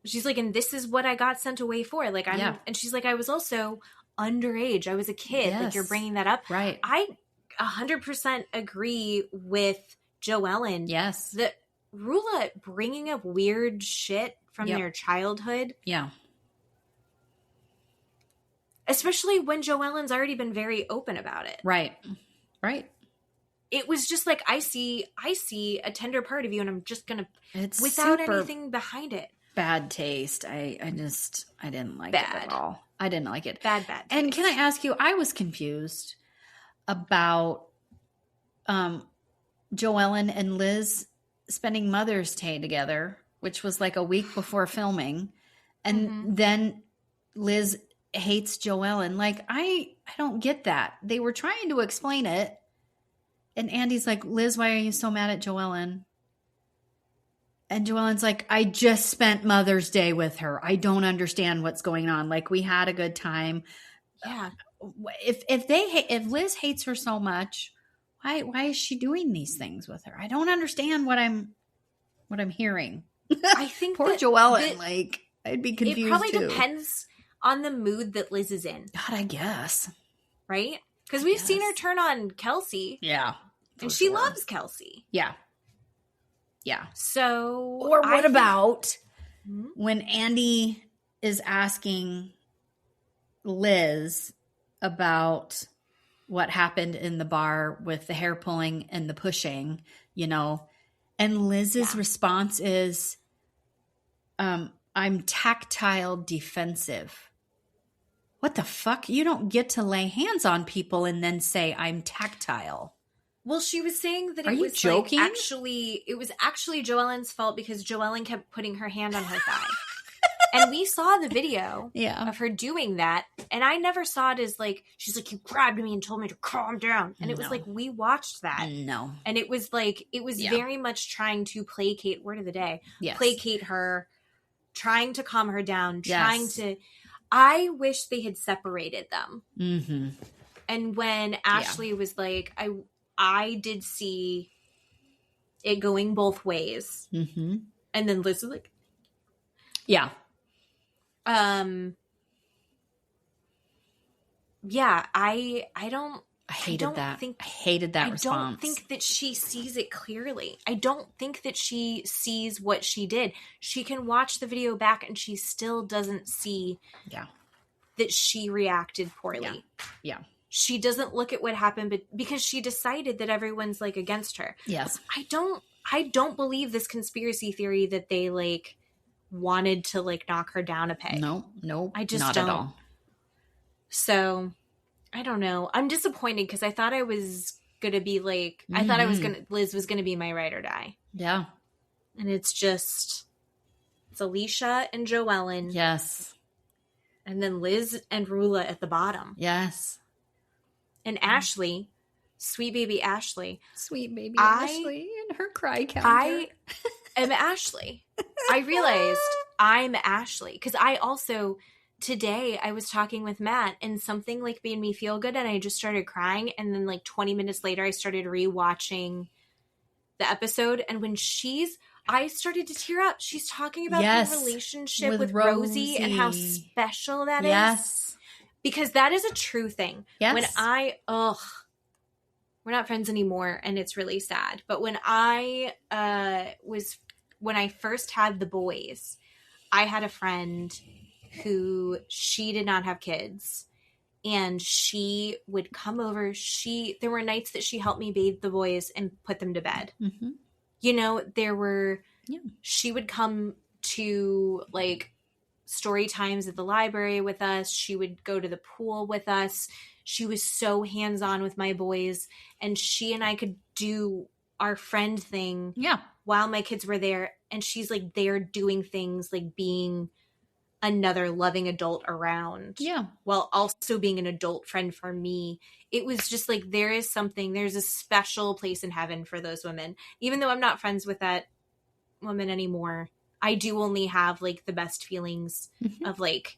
she's like, and this is what I got sent away for. Like, and she's like, I was also underage. I was a kid. Yes. Like, you're bringing that up. Right. I 100% agree with Joellen. Yes. That Rulla bringing up weird shit from their childhood. Yeah. Especially when Joellen's already been very open about it. Right. Right. It was just like, I see a tender part of you and I'm just going to, without anything behind it. Bad taste. I didn't like it at all. I didn't like it. Bad taste. And can I ask you, I was confused about Joellen and Liz spending Mother's Day together, which was like a week before filming. And then Liz hates Joellen. Like, I don't get that. They were trying to explain it. And Andy's like, Liz, why are you so mad at Joellen? And Joellen's like, I just spent Mother's Day with her. I don't understand what's going on. Like, we had a good time. Yeah. If Liz hates her so much, why is she doing these things with her? I don't understand what I'm hearing. I think poor Joellen. Like, I'd be confused. It probably depends on the mood that Liz is in. God, I guess. Right? Because we've seen her turn on Kelsey. Yeah. And she loves Kelsey. Yeah. Yeah. So. Or what about when Andy is asking Liz about what happened in the bar with the hair pulling and the pushing, you know, and Liz's response is, I'm tactile defensive. What the fuck? You don't get to lay hands on people and then say I'm tactile. Well, she was saying that it was joking? Like it was actually Joellen's fault because Joellen kept putting her hand on her thigh. And we saw the video of her doing that. And I never saw it as like, she's like, you grabbed me and told me to calm down. And it was like, we watched that. No. And it was like, it was very much trying to placate, word of the day, placate her, trying to calm her down, trying to, I wish they had separated them. Mm-hmm. And when Ashley was like, I did see it going both ways. Mm-hmm. And then Liz was like, yeah. Yeah, I hated that response. I don't think that she sees it clearly. I don't think that she sees what she did. She can watch the video back and she still doesn't see that she reacted poorly. Yeah. She doesn't look at what happened, but because she decided that everyone's like against her. Yes. I don't believe this conspiracy theory that they like wanted to like knock her down a peg. No, I just not don't. At all. So I don't know. I'm disappointed because I thought I was going to be like, I thought Liz was going to be my ride or die. Yeah. And it's just, It's Alicia and Joellen. Yes. And then Liz and Rulla at the bottom. Yes. And Ashley, sweet baby Ashley. Sweet baby Ashley and her cry counter. I am Ashley. I realized I'm Ashley. Because I also, today, I was talking with Matt and something like made me feel good and I just started crying. And then like 20 minutes later, I started rewatching the episode. And when I started to tear up. She's talking about her relationship with Rosie and how special that is. Yes. Because that is a true thing. Yes. When we're not friends anymore and it's really sad. But when I first had the boys, I had a friend who she did not have kids. And she would come over. There were nights that she helped me bathe the boys and put them to bed. Mm-hmm. You know, she would come to like story times at the library with us. She would go to the pool with us. She was so hands-on with my boys, and she and I could do our friend thing while my kids were there. And she's like there doing things like being another loving adult around. Yeah. While also being an adult friend for me. It was just like, there's a special place in heaven for those women. Even though I'm not friends with that woman anymore, I do only have like the best feelings of like,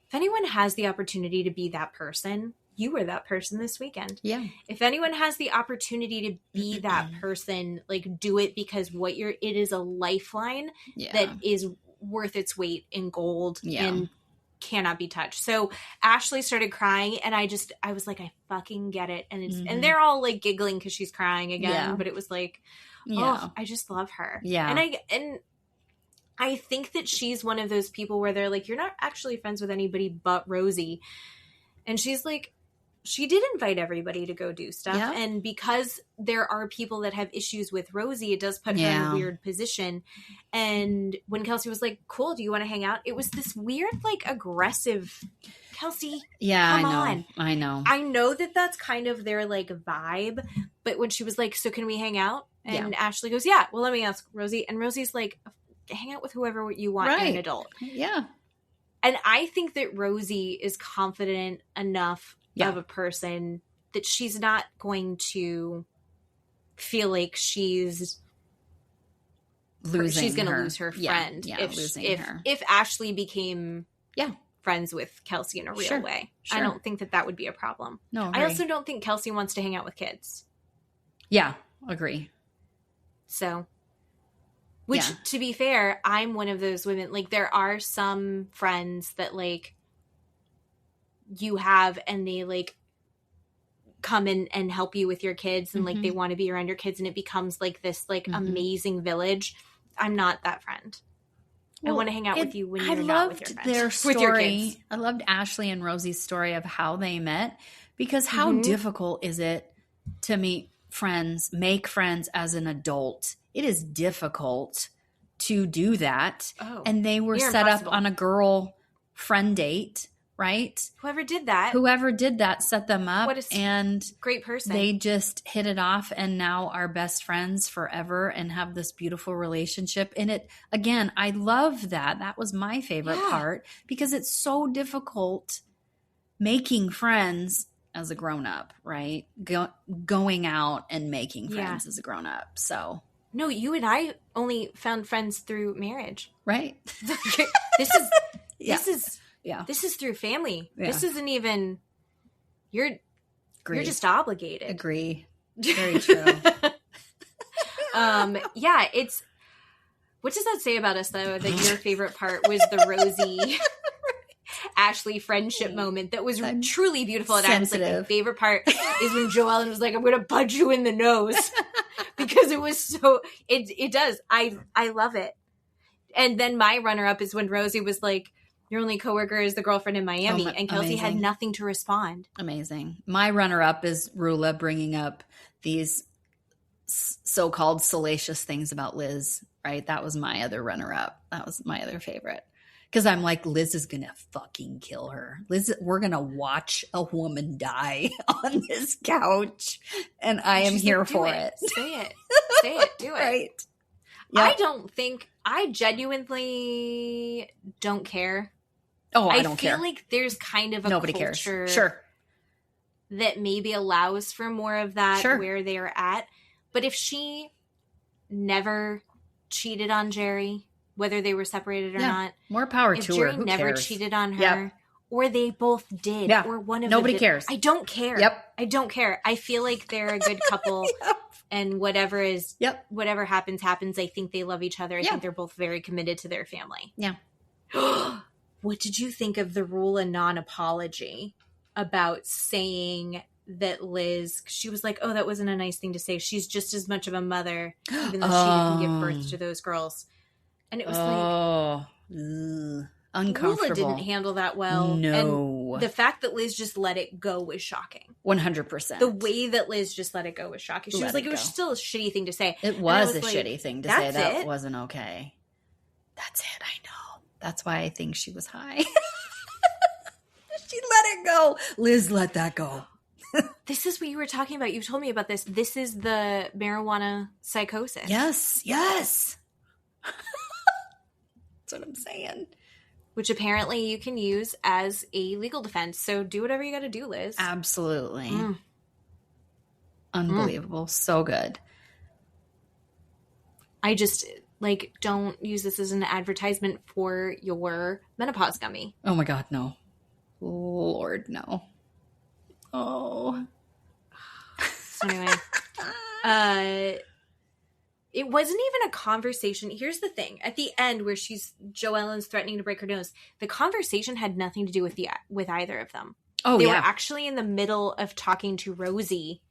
if anyone has the opportunity to be that person, you were that person this weekend. Yeah. If anyone has the opportunity to be that person, like do it, because it is a lifeline that is worth its weight in gold and cannot be touched. So Ashley started crying and I was like, I fucking get it. And and they're all like giggling because she's crying again, but it was like, I just love her. Yeah. And I think that she's one of those people where they're like, you're not actually friends with anybody but Rosie. And she's like, she did invite everybody to go do stuff. Yeah. And because there are people that have issues with Rosie, it does put her in a weird position. And when Kelsey was like, cool, do you want to hang out? It was this weird, like, aggressive, Kelsey, come on. I know. I know that that's kind of their, like, vibe. But when she was like, so can we hang out? And Ashley goes, yeah, well, let me ask Rosie. And Rosie's like, hang out with whoever you want. You're an adult. Yeah. And I think that Rosie is confident enough of a person that she's not going to feel like she's going to lose her friend if Ashley became friends with Kelsey in a real way. Sure. I don't think that would be a problem. No, I also don't think Kelsey wants to hang out with kids. Yeah, agree. So, to be fair, I'm one of those women. Like, there are some friends that like you have and they like come in and help you with your kids and like they want to be around your kids and it becomes like this like amazing village. I'm not that friend. I want to hang out with you when you're not with your friends. Their story. With your kids. I loved Ashley and Rosie's story of how they met, because how difficult is it to make friends as an adult? It is difficult to do that. Oh, and they were set up on a girl friend date. Right? Whoever did that set them up. What a great person. They just hit it off and now are best friends forever and have this beautiful relationship. And it, again, I love that. That was my favorite part, because it's so difficult making friends as a grown-up, right? Going out and making friends as a grown-up. So. No, you and I only found friends through marriage. Right. This is through family. Yeah. This isn't even, you're just obligated. Agree. Very true. It's, what does that say about us though, that your favorite part was the Rosie Ashley friendship moment that was truly beautiful. And I was like, my favorite part is when Joellen was like, I'm going to punch you in the nose, because it was so, it does. I love it. And then my runner up is when Rosie was like, your only coworker is the girlfriend in Miami. And Kelsey had nothing to respond. Amazing. My runner-up is Rulla bringing up these so-called salacious things about Liz, right? That was my other runner-up. That was my other favorite. Because I'm like, Liz is going to fucking kill her. Liz, we're going to watch a woman die on this couch. And I am here for it. Say it. Say it. Do it. Right. Yep. I genuinely don't care. Oh, I don't care. I feel like there's kind of a Nobody culture cares. Sure. that maybe allows for more of that where they are at. But if she never cheated on Jerry, whether they were separated or not, more power to her. Jerry Who never cares? cheated on her, or they both did, or one of Nobody them cares. I don't care. Yep. I don't care. I feel like they're a good couple, and whatever happens. I think they love each other. I think they're both very committed to their family. Yeah. What did you think of the Rulla non-apology about saying that Liz, she was like, oh, that wasn't a nice thing to say. She's just as much of a mother, even though she didn't give birth to those girls. And it was uncomfortable. Rulla didn't handle that well. No. And the fact that Liz just let it go was shocking. 100%. The way that Liz just let it go was shocking. She was like, it was still a shitty thing to say. It was a shitty thing to say. That wasn't okay. That's it. I know. That's why I think she was high. She let it go. Liz let that go. This is what you were talking about. You told me about this. This is the marijuana psychosis. Yes. That's what I'm saying. Which apparently you can use as a legal defense. So do whatever you got to do, Liz. Absolutely. Unbelievable. So good. I just, don't use this as an advertisement for your menopause gummy. Oh my God, no. Lord, no. Oh. So anyway, it wasn't even a conversation. Here's the thing. At the end where Joellen's threatening to break her nose, the conversation had nothing to do with either of them. Oh, they were actually in the middle of talking to Rosie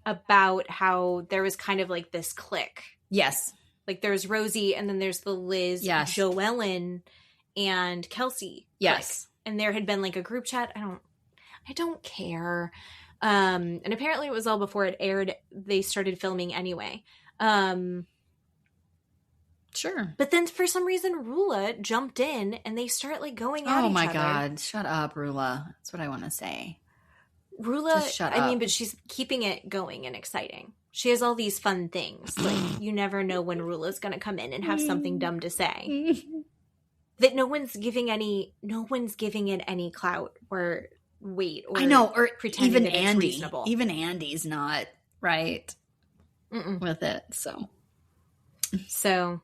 about how there was kind of like this clique. Yes. Like there's Rosie and then there's the Liz, Joellen, and Kelsey. Yes. Clique. And there had been like a group chat. I don't care. And apparently it was all before it aired. They started filming anyway. Sure. But then for some reason, Rulla jumped in and they start going at each other. Oh my God. Shut up, Rulla. That's what I want to say. Rulla, just shut up. but she's keeping it going and exciting. She has all these fun things. You never know when Rulla's going to come in and have something dumb to say. That no one's giving it any clout or weight or I know, or pretending even that Andy. It's reasonable. Even Andy's not right with it. So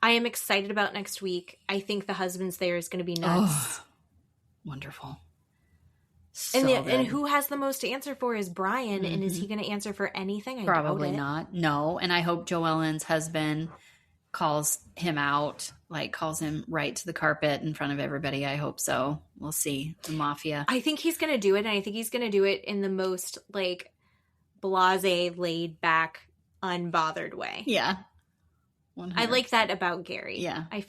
I am excited about next week. I think the husband's there is going to be nuts. Oh, wonderful. So and who has the most to answer for is Brian. And is he going to answer for anything? Probably not. No. And I hope Joellen's husband calls him out, calls him right to the carpet in front of everybody. I hope so. We'll see. The mafia. I think he's going to do it. And I think he's going to do it in the most blasé, laid back, unbothered way. Yeah. 100%. I like that about Gary. Yeah. I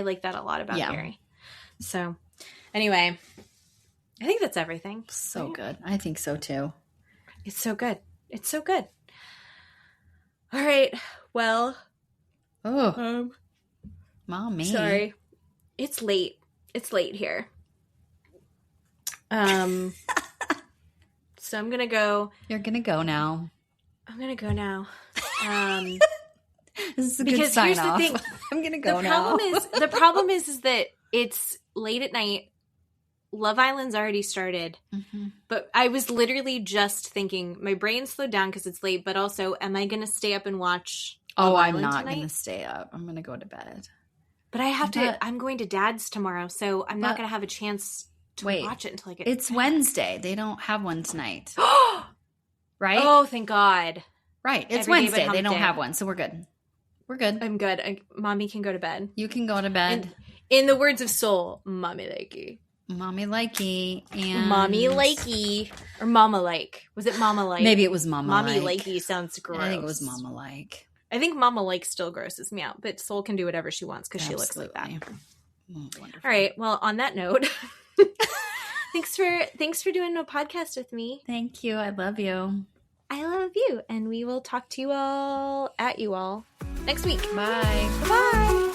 like that a lot about Gary. So anyway, I think that's everything. So good. I think so too. It's so good. It's so good. All right. Well, Mommy. Sorry. It's late. It's late here. So I'm going to go. You're going to go now. I'm going to go now. This is a good sign off. The thing, I'm going to go now. The problem is that it's late at night. Love Island's already started. Mm-hmm. But I was literally just thinking, my brain slowed down because it's late, but also, am I going to stay up and watch Love I'm Island not going to stay up. I'm going to go to bed. But I have to, I'm going to Dad's tomorrow, so I'm not going to have a chance to watch it until I get It's Wednesday. They don't have one tonight. Right? Oh, thank God. Right. It's Wednesday. They don't have one, so we're good. We're good. I'm good. Mommy can go to bed. You can go to bed. In the words of Soul, Mommy likey. Mommy likey. And Mommy likey. Or Mama like. Was it Mama like? Maybe it was Mama Mommy like. likey sounds gross. I think it was Mama like. I think Mama like still grosses me out, but Soul can do whatever she wants because she looks like that. Oh, wonderful. All right. Well, on that note, thanks for doing a podcast with me. Thank you. I love you. I love you. And we will talk to you all next week. Bye. Bye.